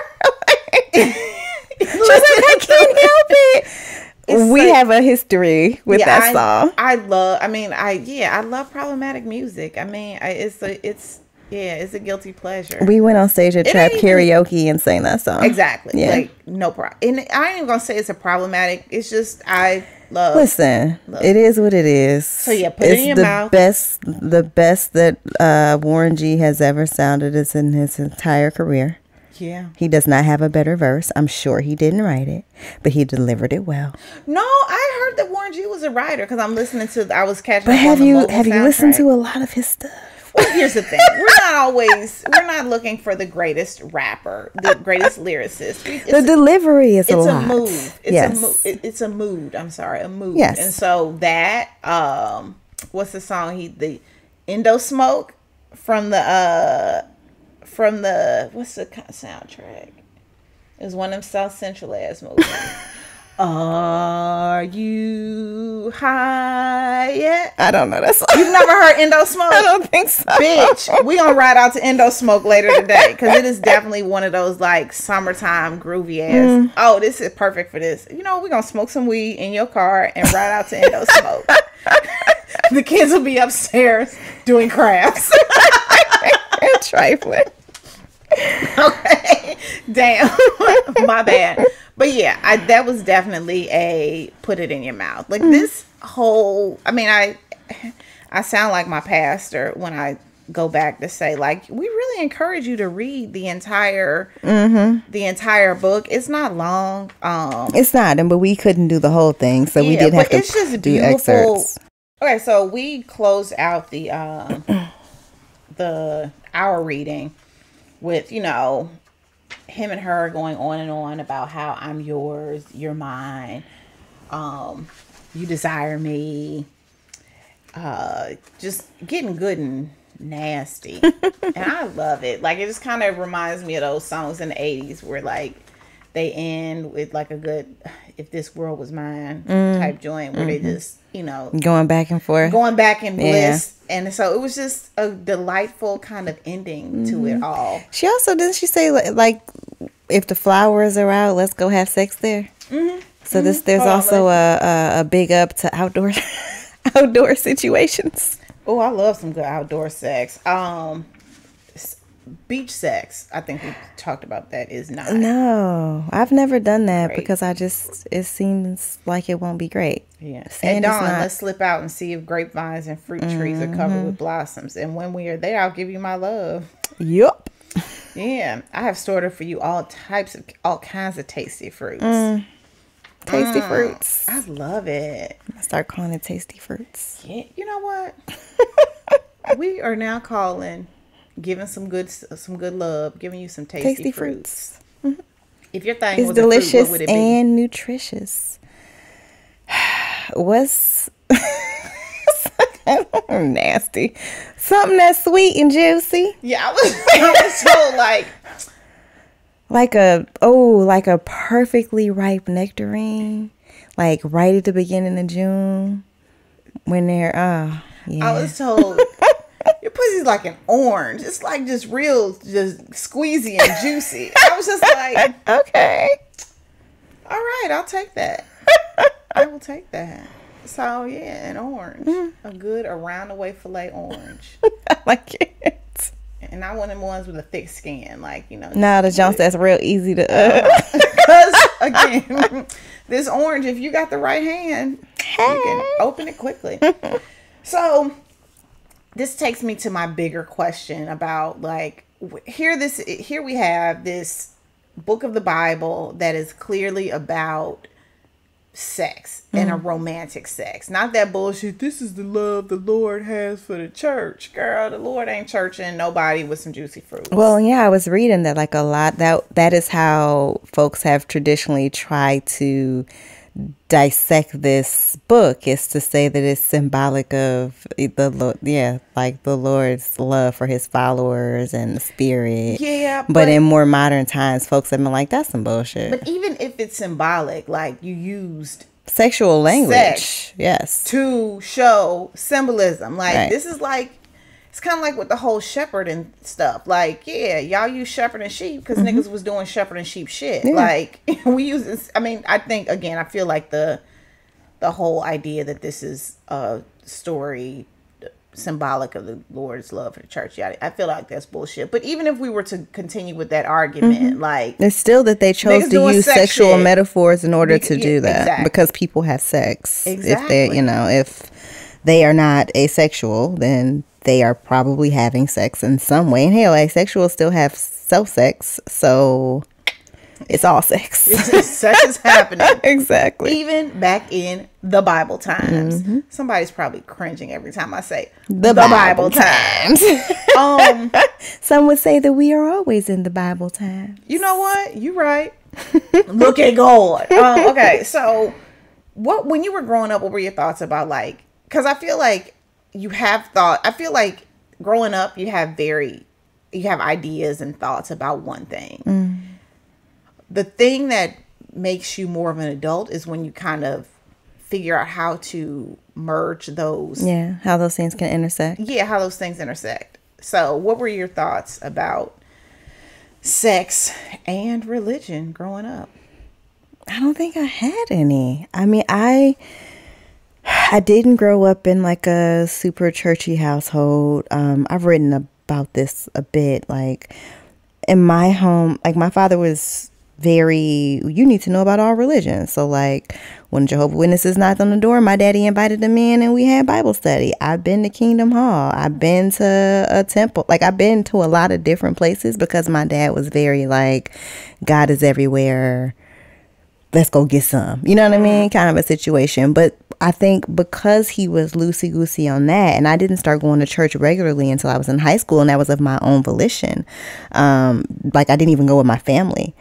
She's like, I can't help it. We have a history with that song. I love problematic music. I mean, it's a guilty pleasure. We went on stage at Trap Karaoke and sang that song. Exactly. Yeah. Like, no problem. And I ain't even gonna say it's a problematic. It's just Listen, it is what it is. So yeah, put it in your mouth. The best that Warren G has ever sounded is in his entire career. Yeah. He does not have a better verse. I'm sure he didn't write it, but he delivered it well. No, I heard that Warren G was a writer because I was catching up on have the you soundtrack. listened to a lot of his stuff? Well, here's the thing. We're not looking for the greatest rapper, the greatest lyricist. The delivery is a lot. It's a mood. I'm sorry, a mood. Yes. And so that, what's the song? The Indo Smoke from the what's the soundtrack? It was one of them South Central ass movies. Are you high yet? I don't know that song. You've never heard Indo Smoke? I don't think so. Bitch, we gonna ride out to Indo Smoke later today because it is definitely one of those like summertime groovy ass. Oh, this is perfect for this. You know, we're gonna smoke some weed in your car and ride out to Indo Smoke. The kids will be upstairs doing crafts. Trifling. Okay. Damn. My bad. But yeah, that was definitely a put it in your mouth. Like this whole, I mean, I sound like my pastor when I go back to say, like, we really encourage you to read the entire book. It's not long. It's not, but we couldn't do the whole thing, so we did have to it's just do excerpts. Okay, so we closed out the hour reading with, you know, him and her going on and on about how I'm yours, you're mine, you desire me, just getting good and nasty. And I love it. Like, it just kind of reminds me of those songs in the 80s where like they end with like a good if this world was mine type joint where they just, you know, going back and forth, going back in bliss. And so it was just a delightful kind of ending to it all. She also, didn't she say like if the flowers are out, let's go have sex there? So there's also a big up to outdoor situations. Oh, I love some good outdoor sex. Beach sex, I think we talked about that, is not. No, I've never done that great. Because it seems like it won't be great. Yeah. At dawn, let's slip out and see if grapevines and fruit trees are covered with blossoms. And when we are there, I'll give you my love. Yup. Yeah. I have stored it for you all kinds of tasty fruits. Tasty fruits. I love it. I start calling it tasty fruits. Yeah. You know what? We are now calling giving some good love, giving you some tasty fruits. If your thing was delicious, a fruit, what would it be? And nutritious. What's nasty? Something that's sweet and juicy. Yeah, I was so like a perfectly ripe nectarine, like right at the beginning of June when they're yeah. I was told your pussy this is like an orange. It's like just real, just squeezy and juicy. I was just like, okay. All right, I'll take that. I will take that. So yeah, an orange. A good around the way filet orange. I like it. And not one of them ones with a thick skin, like, you know. Nah, the Jones that's real easy to. Because again, this orange, if you got the right hand, you can open it quickly. So this takes me to my bigger question about, like, here we have this book of the Bible that is clearly about sex and a romantic sex, not that bullshit. This is the love the Lord has for the church. Girl, the Lord ain't churching nobody with some juicy fruit. Well, yeah, I was reading that like a lot that is how folks have traditionally tried to dissect this book, is to say that it's symbolic of the Lord's love for his followers and the spirit. Yeah, but in more modern times, folks have been like, that's some bullshit. But even if it's symbolic, like, you used sexual language, sex, yes, to show symbolism. Like, right. This is like, it's kind of like with the whole shepherd and stuff. Like, yeah, y'all use shepherd and sheep because niggas was doing shepherd and sheep shit. Yeah. Like, we use this. I mean, I think, again, I feel like the whole idea that this is a story symbolic of the Lord's love for the church, I feel like that's bullshit. But even if we were to continue with that argument, like, it's still that they chose to use sexual metaphors in order to do that, exactly. Because people have sex. Exactly. If they are not asexual, then they are probably having sex in some way. And hell, asexuals still have self-sex, so it's all sex. Sex is happening. Exactly. Even back in the Bible times. Somebody's probably cringing every time I say the Bible times. Some would say that we are always in the Bible times. You know what? You're right. Look at God. Okay, so when you were growing up, what were your thoughts about, like, because I feel like I feel like growing up, you have ideas and thoughts about one thing. The thing that makes you more of an adult is when you kind of figure out how to merge those. Yeah, how those things can intersect. Yeah, how those things intersect. So what were your thoughts about sex and religion growing up? I don't think I had any. I mean, I didn't grow up in like a super churchy household. I've written about this a bit. Like, in my home, like, my father was you need to know about all religions. So, like, when Jehovah's Witnesses knocked on the door, my daddy invited them in and we had Bible study. I've been to Kingdom Hall. I've been to a temple. Like, I've been to a lot of different places because my dad was very like, God is everywhere. Let's go get some. You know what I mean? Kind of a situation. But I think because he was loosey-goosey on that, and I didn't start going to church regularly until I was in high school, and that was of my own volition. Like, I didn't even go with my family.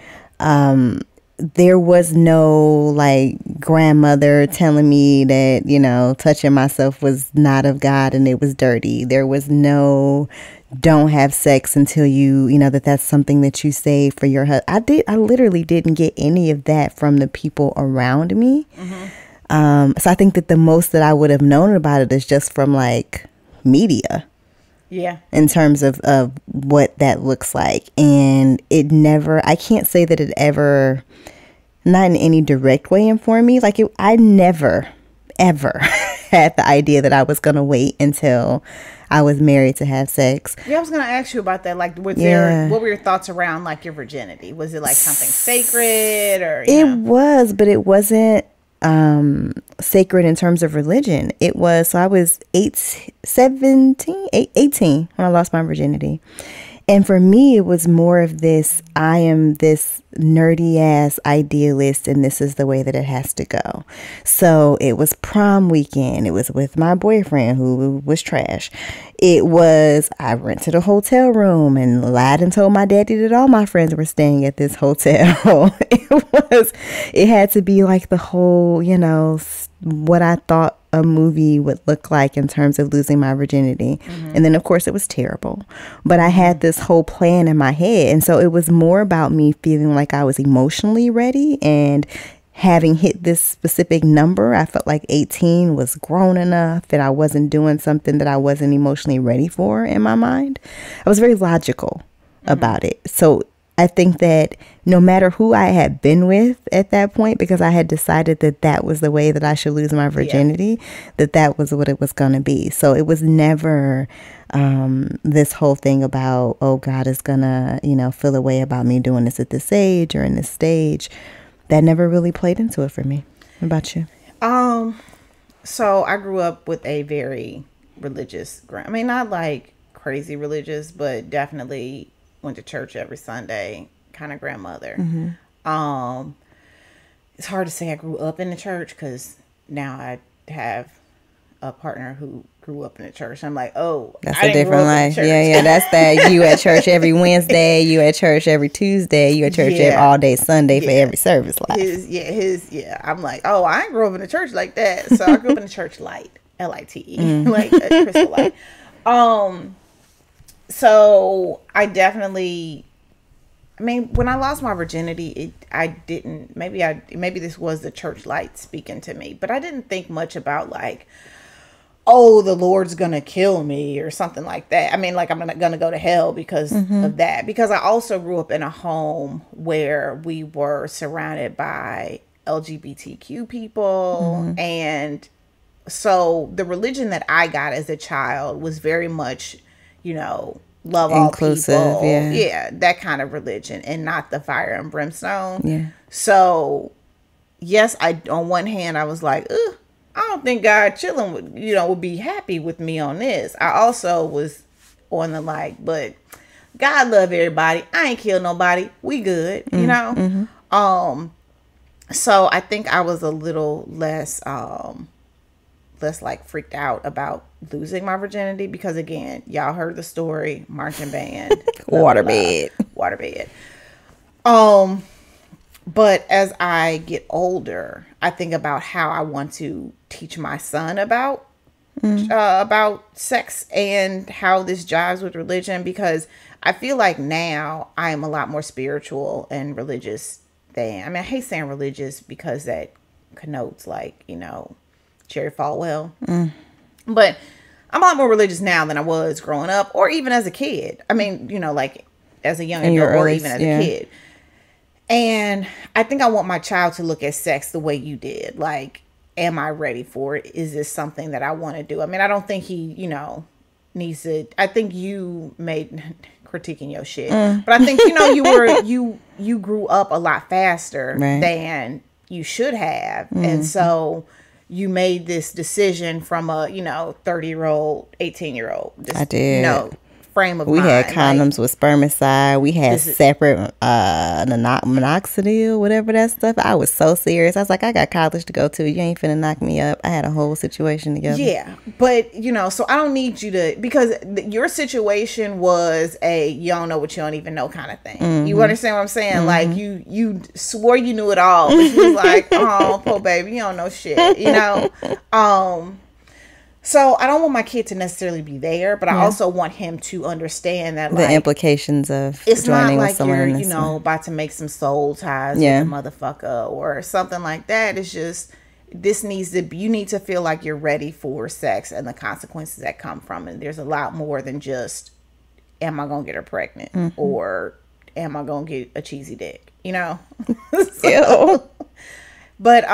There was no, like, grandmother telling me that, you know, touching myself was not of God and it was dirty. There was no, don't have sex until you know, that's something that you say for your husband. I literally didn't get any of that from the people around me. So I think that the most that I would have known about it is just from, like, media. Yeah. In terms of what that looks like. And I can't say that it ever, not in any direct way, informed me. Like, I never, ever had the idea that I was going to wait until I was married to have sex. Yeah, I was going to ask you about that. Like, what were your thoughts around, like, your virginity? Was it like something sacred or? It was, but it wasn't sacred in terms of religion. It was, so I was 18 when I lost my virginity. And for me, it was more of this, I am this nerdy ass idealist and this is the way that it has to go. So it was prom weekend. It was with my boyfriend who was trash. It was, I rented a hotel room and lied and told my daddy that all my friends were staying at this hotel. It had to be like the whole, you know, what I thought a movie would look like in terms of losing my virginity. And then, of course, it was terrible. But I had this whole plan in my head. And so it was more about me feeling like I was emotionally ready and having hit this specific number. I felt like 18 was grown enough, and I wasn't doing something that I wasn't emotionally ready for in my mind. I was very logical about it. So I think that no matter who I had been with at that point, because I had decided that that was the way that I should lose my virginity, that was what it was going to be. So it was never this whole thing about, oh, God is going to, feel a way about me doing this at this age or in this stage. That never really played into it for me. What about you? So I grew up with a very religious, I mean, not like crazy religious, but definitely went to church every Sunday kind of grandmother. It's hard to say I grew up in the church because now I have a partner who grew up in the church. I'm like, oh, that's a different life. Yeah, that's that. You at church every Wednesday, you at church every Tuesday, you at church all day Sunday for every service life. I'm like, oh, I ain't grew up in the church like that. So I grew up in the church light, Lite, like Crystal Light. So I definitely, I mean, when I lost my virginity, maybe this was the church light speaking to me, but I didn't think much about like, oh, the Lord's gonna kill me or something like that. I mean, like I'm gonna go to hell because of that. Because I also grew up in a home where we were surrounded by LGBTQ people. And so the religion that I got as a child was very much, love inclusive, all people. Yeah, that kind of religion, and not the fire and brimstone. Yeah. So yes, on one hand I was like, ugh, I don't think God chilling would be happy with me on this. I also was on the like, but God love everybody. I ain't killed nobody. We good, So I think I was a little less like freaked out about losing my virginity because, again, y'all heard the story, marching band, waterbed. But as I get older, I think about how I want to teach my son about sex and how this jives with religion, because I feel like now I am a lot more spiritual and religious than, I mean, I hate saying religious because that connotes like, Jerry Falwell. But I'm a lot more religious now than I was growing up or even as a kid. I mean, like as a young adult or even as a kid. And I think I want my child to look at sex the way you did. Like, am I ready for it? Is this something that I want to do? I mean, I don't think he, needs to. I think you made critiquing your shit. But I think, you grew up a lot faster than you should have. And so you made this decision from a, 30-year-old, 18-year-old. I did. Frame of we mind. had condoms with spermicide. We had separate minoxidil, whatever that stuff. I was so serious. I was like, I got college to go to. You ain't finna knock me up. I had a whole situation together. Yeah, but so I don't need you to, because your situation was you don't know what you don't even know kind of thing. You understand what I'm saying? Like you swore you knew it all, but you was like, oh, poor baby, you don't know shit. So I don't want my kid to necessarily be there, but I also want him to understand that the implications of it's joining not with like someone you're, about to make some soul ties with a motherfucker or something like that. It's just, you need to feel like you're ready for sex and the consequences that come from it. There's a lot more than just, am I going to get her pregnant or am I going to get a cheesy dick, so, but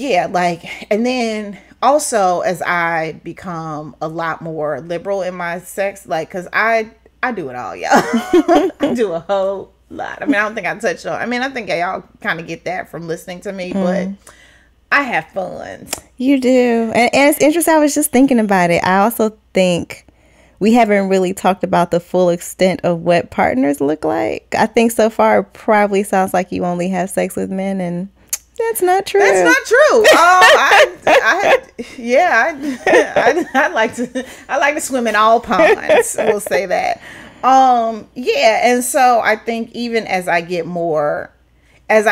yeah, like, and then also as I become a lot more liberal in my sex, like, cause I do it all, y'all. I do a whole lot. I mean, I don't think I touched on, I think y'all kind of get that from listening to me, but I have fun. You do. And it's interesting. I was just thinking about it. I also think we haven't really talked about the full extent of what partners look like. I think so far it probably sounds like you only have sex with men, and that's not true. That's not true. I like to swim in all ponds. We'll say that. And so I think even as I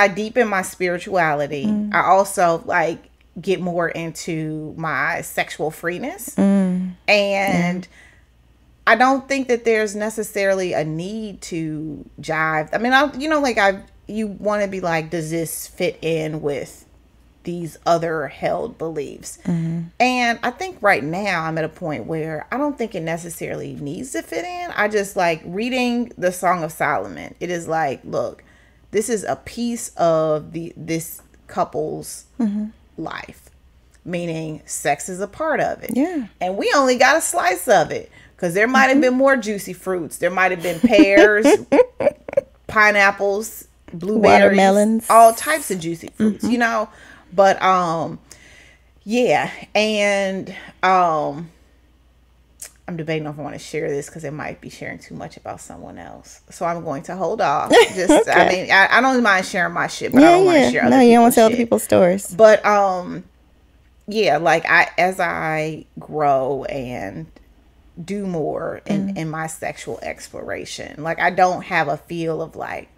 deepen my spirituality, I also like get more into my sexual freeness, and I don't think that there's necessarily a need to jive. I mean, you want to be like, does this fit in with these other held beliefs? And I think right now I'm at a point where I don't think it necessarily needs to fit in. I just like reading the Song of Solomon. It is like, look, this is a piece of this couple's life, meaning sex is a part of it. Yeah. And we only got a slice of it because there might have been more juicy fruits. There might have been pears, pineapples, blueberries, watermelons, all types of juicy fruits, you know. But yeah, and I'm debating if I want to share this because it might be sharing too much about someone else. So I'm going to hold off. Just okay. I mean, I don't mind sharing my shit, but I don't want to share other people's you don't want to tell shit. other people's stories. But yeah, like as I grow and do more in my sexual exploration, like I don't have a feel of like,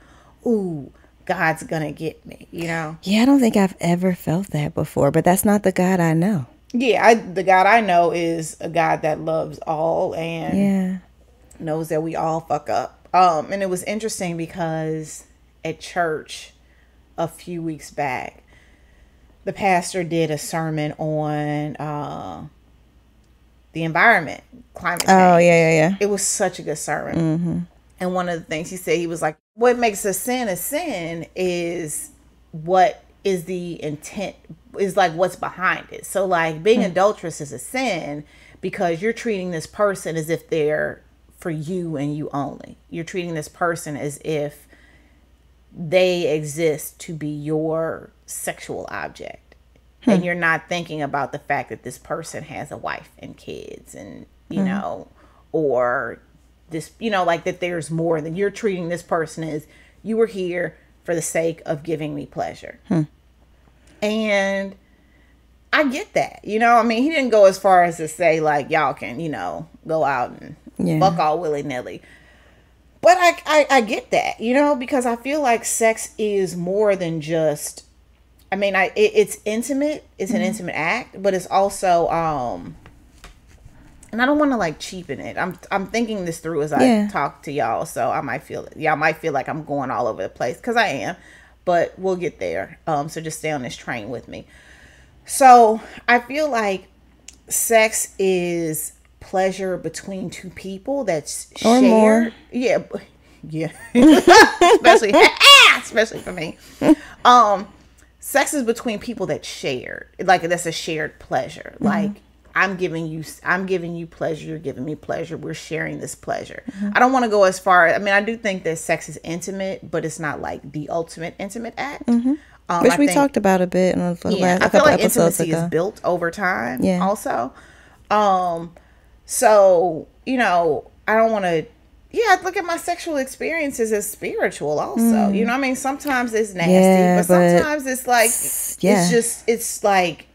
ooh, God's gonna get me, you know? Yeah, I don't think I've ever felt that before, but that's not the God I know. Yeah, the God I know is a God that loves all and knows that we all fuck up. And it was interesting because at church a few weeks back, the pastor did a sermon on the environment, climate change. Oh, yeah. It was such a good sermon. And one of the things he said, he was like, what makes a sin is what is the intent, is like what's behind it. So like being adulterous is a sin because you're treating this person as if they're for you and you only. You're treating this person as if they exist to be your sexual object. And you're not thinking about the fact that this person has a wife and kids and, you know, or this, you know, like that there's more than you're treating this person as you were here for the sake of giving me pleasure. And I get that, you know, I mean, he didn't go as far as to say like, y'all can, you know, go out and fuck all willy nilly. But I get that, you know, because I feel like sex is more than just, I mean, it's intimate. It's an intimate act, but it's also, and I don't want to like cheapen it. I'm thinking this through as I talk to y'all, so y'all might feel like I'm going all over the place because I am, but we'll get there. So just stay on this train with me. So I feel like sex is pleasure between two people that's or shared. More. Yeah, especially for me. Sex is between people that share, like that's a shared pleasure. Like I'm giving you pleasure, you're giving me pleasure, we're sharing this pleasure. I don't want to go as far, I mean, I do think that sex is intimate, but it's not like the ultimate intimate act. Which we talked about a bit in a couple I feel like episodes intimacy ago. is built over time also. So, you know, I don't want to, I look at my sexual experiences as spiritual also. You know what I mean? Sometimes it's nasty, but sometimes it's like, it's like.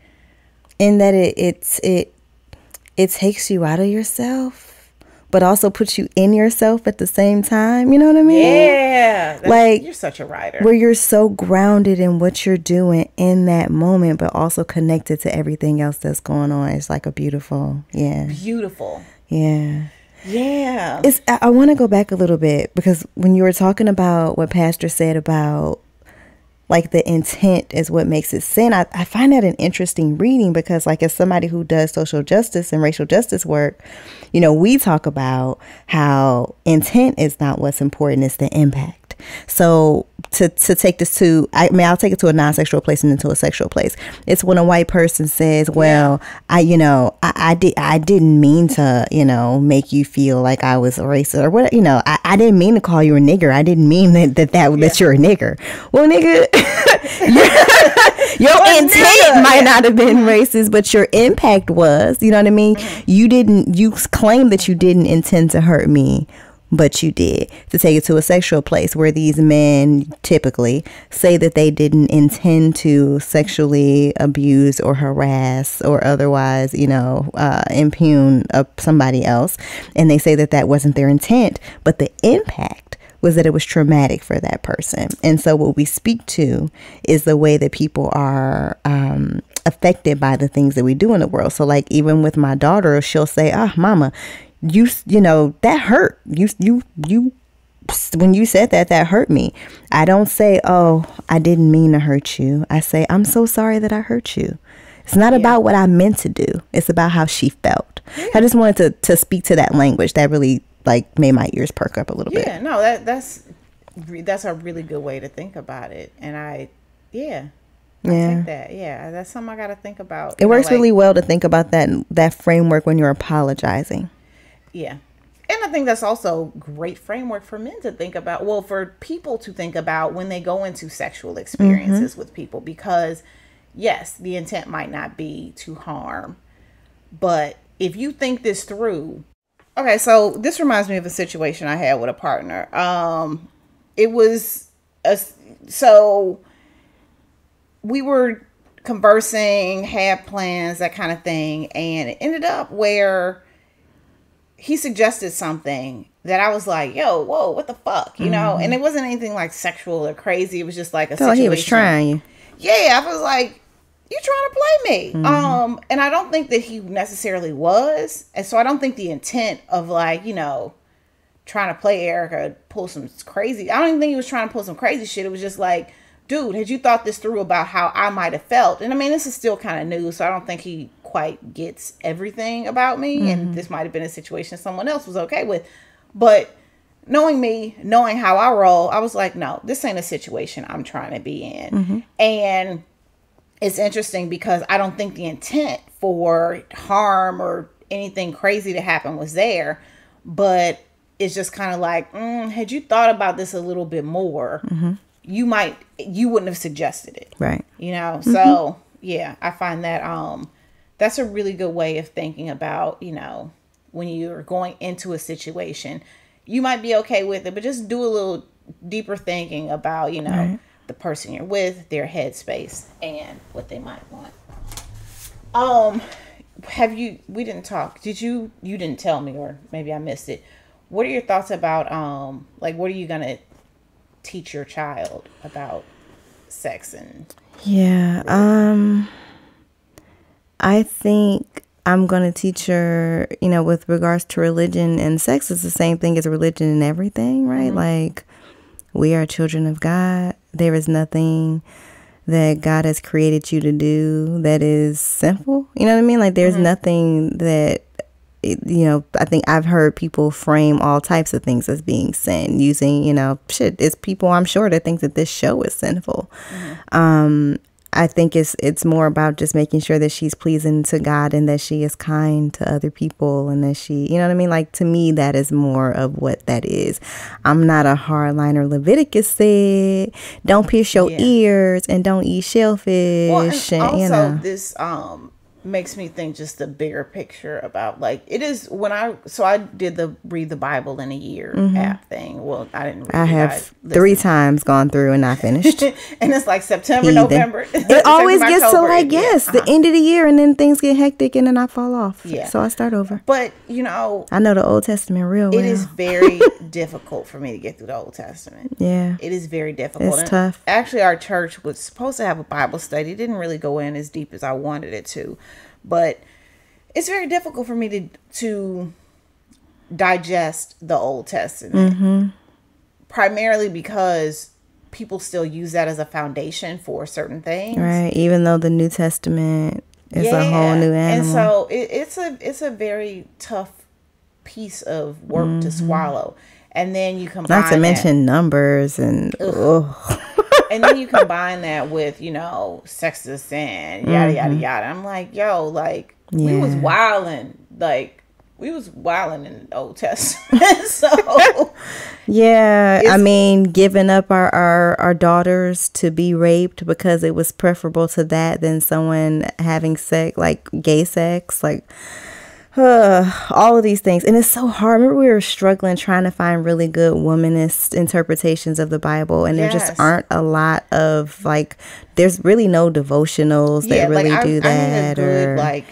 In that it takes you out of yourself, but also puts you in yourself at the same time. You know what I mean? Yeah. Like, you're such a writer. Where you're so grounded in what you're doing in that moment, but also connected to everything else that's going on. It's like a beautiful. Yeah. I want to go back a little bit because when you were talking about what Pastor said about like the intent is what makes it sin, I find that an interesting reading because like as somebody who does social justice and racial justice work, you know, we talk about how intent is not what's important, it's the impact. So to take this to, I'll take it to a non-sexual place and into a sexual place. It's when a white person says, well, I didn't mean to, you know, make you feel like I was a racist or what, you know, I didn't mean to call you a nigger. I didn't mean that you're a nigger. Well, nigga, your intent might not have been racist, but your impact was, you know what I mean? You claim that you didn't intend to hurt me, but you did. To take it to a sexual place where these men typically say that they didn't intend to sexually abuse or harass or otherwise, you know, impugn somebody else. And they say that that wasn't their intent, but the impact was that it was traumatic for that person. And so what we speak to is the way that people are affected by the things that we do in the world. So like even with my daughter, she'll say, mama, you know, that hurt. You when you said that hurt me. I don't say, oh, I didn't mean to hurt you. I say, I'm so sorry that I hurt you. It's not about what I meant to do. It's about how she felt. I just wanted to speak to that language that really like made my ears perk up a little bit. Yeah, no, that's a really good way to think about it. And I take that. Yeah, that's something I got to think about. It works really well to think about that framework when you're apologizing. Yeah. And I think that's also great framework for men to think about. Well, for people to think about when they go into sexual experiences with people, because yes, the intent might not be to harm, but if you think this through. Okay, so this reminds me of a situation I had with a partner. So we were conversing, had plans, that kind of thing, and it ended up where he suggested something that I was like, yo, whoa, what the fuck, you know? And it wasn't anything like sexual or crazy. It was just like a situation. He was trying you. Yeah, I was like, you trying to play me. And I don't think that he necessarily was. And so I don't think the intent of like, you know, trying to play Erica, pull some crazy. I don't even think he was trying to pull some crazy shit. It was just like, dude, had you thought this through about how I might have felt? And I mean, this is still kind of new, so I don't think he quite gets everything about me. And this might have been a situation someone else was okay with. But knowing me, knowing how I roll, I was like, no, this ain't a situation I'm trying to be in. And it's interesting because I don't think the intent for harm or anything crazy to happen was there. But it's just kind of like, had you thought about this a little bit more, you wouldn't have suggested it. Right. You know? So, yeah, I find that that's a really good way of thinking about, you know, when you're going into a situation. You might be okay with it, but just do a little deeper thinking about, you know, the person you're with, their headspace, and what they might want. We didn't talk. You didn't tell me, or maybe I missed it. What are your thoughts about, like, what are you going to teach your child about sex and... Yeah, I think I'm going to teach her, you know, with regards to religion and sex, it's the same thing as religion and everything, right? Like, we are children of God. There is nothing that God has created you to do that is sinful. You know what I mean? Like, there's nothing that, you know, I think I've heard people frame all types of things as being sin using, you know, it's people I'm sure that think that this show is sinful. I think it's more about just making sure that she's pleasing to God and that she is kind to other people and that she, you know what I mean? Like, to me, that is more of what that is. I'm not a hardliner. Leviticus said, don't pierce your ears and don't eat shellfish. Well, and also, you know. this makes me think just a bigger picture about, like, it is when I did the read the Bible in a year app thing. Well, I didn't read I have 3 times gone through and not finished. And it's like September, November. It always gets to like, the end of the year, and then things get hectic and then I fall off. Yeah. So I start over. But, you know, I know the Old Testament real well. It is very difficult for me to get through the Old Testament. Yeah. It is very difficult. It's tough. Actually, our church was supposed to have a Bible study. It didn't really go in as deep as I wanted it to. But it's very difficult for me to digest the Old Testament. Primarily because people still use that as a foundation for certain things. Right. Even though the New Testament is a whole new animal. And so it's a very tough piece of work to swallow. And then you combine not to mention numbers and and then you combine that with, you know, sex is sin, yada yada yada. I'm like, yo, like we was wilding in the Old Testament. So I mean, giving up our daughters to be raped because it was preferable to that than someone having sex, like gay sex, like all of these things. And it's so hard. Remember, we were struggling trying to find really good womanist interpretations of the Bible, and there just aren't a lot of, like, there's really no devotionals that really do that. I need a good, like,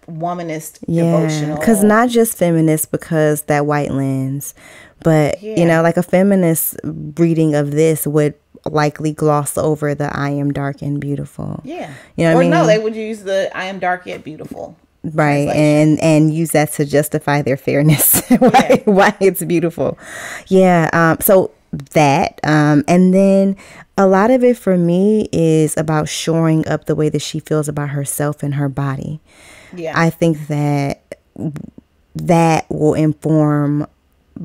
womanist devotional. Because not just feminist because that white lens, but you know, like a feminist reading of this would likely gloss over the I am dark and beautiful. Yeah. You know what I mean? Or no, they would use the I am dark yet beautiful. Right, translation. and use that to justify their fairness. Yeah. Why it's beautiful. Yeah. So that, and then a lot of it for me is about shoring up the way that she feels about herself and her body. Yeah. I think that will inform,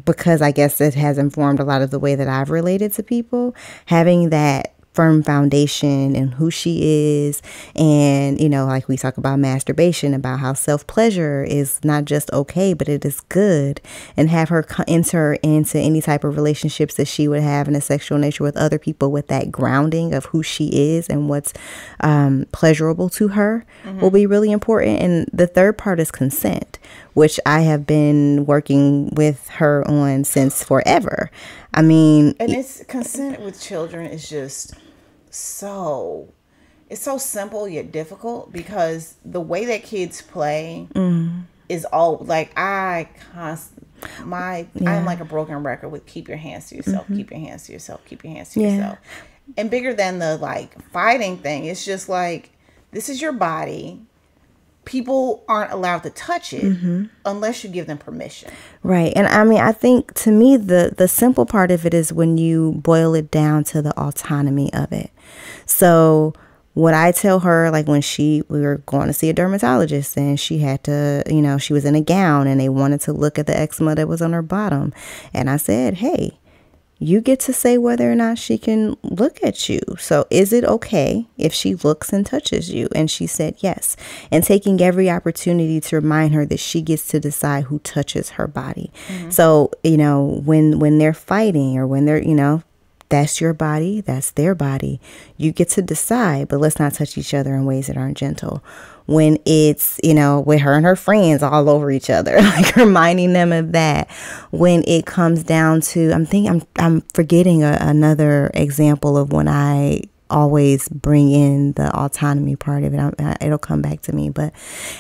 because I guess it has informed a lot of the way that I've related to people, having that firm foundation in who she is. And, like we talk about masturbation, about how self-pleasure is not just okay, but it is good, and have her enter into any type of relationships that she would have in a sexual nature with other people with that grounding of who she is and what's pleasurable to her will be really important. And the third part is consent, which I have been working with her on since forever. I mean, And it's consent with children is just it's so simple yet difficult, because the way that kids play is all like I am like a broken record with keep your hands to yourself, keep your hands to yourself, keep your hands to yourself. And bigger than the like fighting thing, it's just like, this is your body. People aren't allowed to touch it unless you give them permission. Right. And I mean, I think to me, the simple part of it is when you boil it down to the autonomy of it. So what I tell her, like when we were going to see a dermatologist and she had to, she was in a gown and they wanted to look at the eczema that was on her bottom. And I said, hey, you get to say whether or not she can look at you. So is it okay if she looks and touches you? And she said yes. And taking every opportunity to remind her that she gets to decide who touches her body. So, when they're fighting or when they're, that's your body, that's their body. You get to decide, but let's not touch each other in ways that aren't gentle. When it's, with her and her friends all over each other, like reminding them of that. When it comes down to, I'm forgetting another example of when I always bring in the autonomy part of it. It'll come back to me. But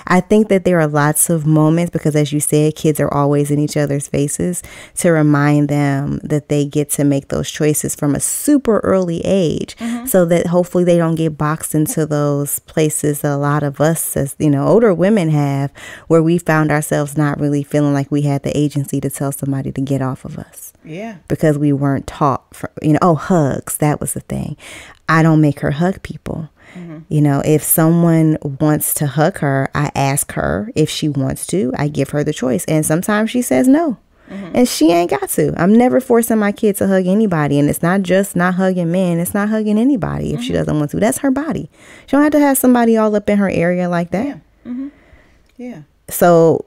I think that there are lots of moments, because as you said, kids are always in each other's faces, to remind them that they get to make those choices from a super early age, so that hopefully they don't get boxed into those places that a lot of us as, older women have, where we found ourselves not really feeling like we had the agency to tell somebody to get off of us. Yeah. Because we weren't taught, hugs, that was the thing. I don't make her hug people. If someone wants to hug her, I ask her if she wants to. I give her the choice. And sometimes she says no. And she ain't got to. I'm never forcing my kid to hug anybody. And it's not just not hugging men. It's not hugging anybody if she doesn't want to. That's her body. She don't have to have somebody all up in her area like that. Yeah. So,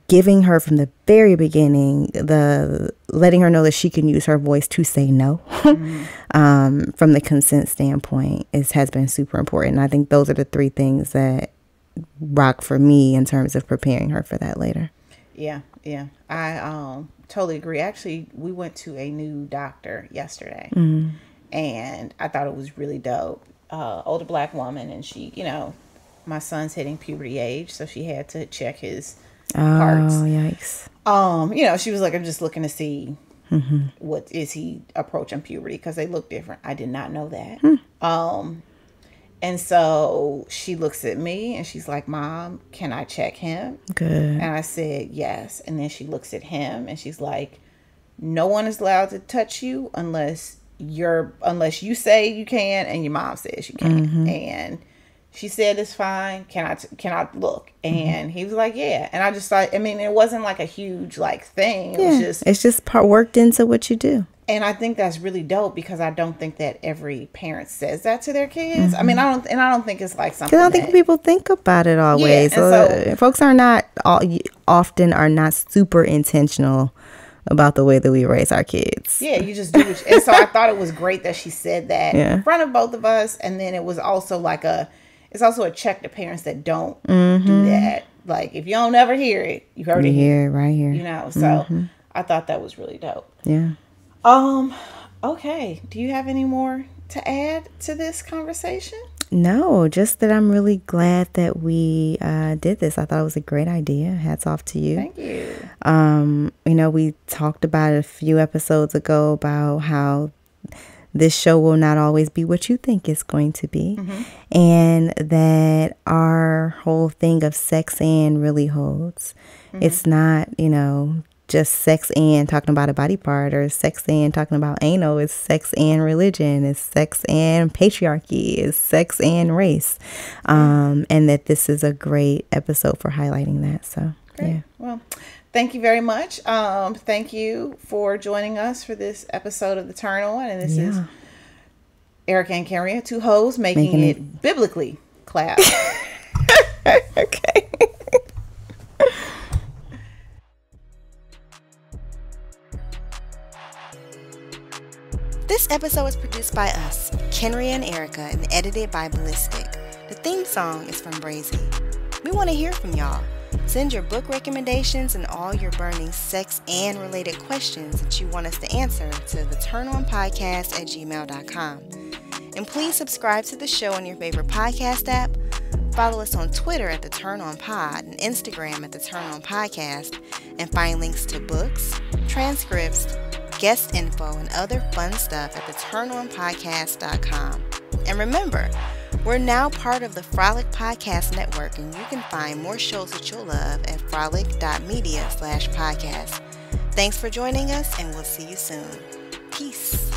giving her from the very beginning, letting her know that she can use her voice to say no, from the consent standpoint has been super important. And I think those are the three things that rock for me in terms of preparing her for that later. Yeah. I totally agree. Actually, we went to a new doctor yesterday, and I thought it was really dope. Older Black woman, and she, my son's hitting puberty age, so she had to check his parts. Oh, yikes. She was like, I'm just looking to see what is he approaching puberty, because they look different. I did not know that. And so she looks at me and she's like, Mom, can I check him? Good. And I said, yes. And then she looks at him and she's like, no one is allowed to touch you unless you say you can and your mom says you can. And she said, it's fine. Can I look? And he was like, yeah. And I just thought, it wasn't like a huge thing. It's just worked into what you do. And I think that's really dope, because I don't think that every parent says that to their kids. I don't think it's like something. Because I don't think people think about it always. So folks often are not super intentional about the way that we raise our kids. Yeah, you just do it. And so I thought it was great that she said that in front of both of us. And then it was also it's also a check to parents that don't do that. Like, if you don't ever hear it, you heard it here. Right here. So I thought that was really dope. Yeah. Okay. Do you have any more to add to this conversation? No, just that I'm really glad that we did this. I thought it was a great idea. Hats off to you. Thank you. We talked about it a few episodes ago about how this show will not always be what you think it's going to be, and that our whole thing of sex and really holds. It's not, just sex and talking about a body part, or sex and talking about anal. It's sex and religion. It's sex and patriarchy. It's sex and race. And that this is a great episode for highlighting that. So, great. Yeah. Well, thank you very much. Thank you for joining us for this episode of The Turn On. And this is Erica and Karia, two hoes making it biblically clap. Okay. This episode was produced by us, Kenria and Erica, and edited by Ballistic. The theme song is from Brazy. We want to hear from y'all. Send your book recommendations and all your burning sex and related questions that you want us to answer to theturnonpodcast@gmail.com. And please subscribe to the show on your favorite podcast app. Follow us on Twitter at The Turn On Pod and Instagram at The Turn On Podcast, and find links to books, transcripts, guest info, and other fun stuff at theturnonpodcast.com. And remember, we're now part of the Frolic Podcast Network, and you can find more shows that you'll love at frolic.media/podcast. Thanks for joining us, and we'll see you soon. Peace.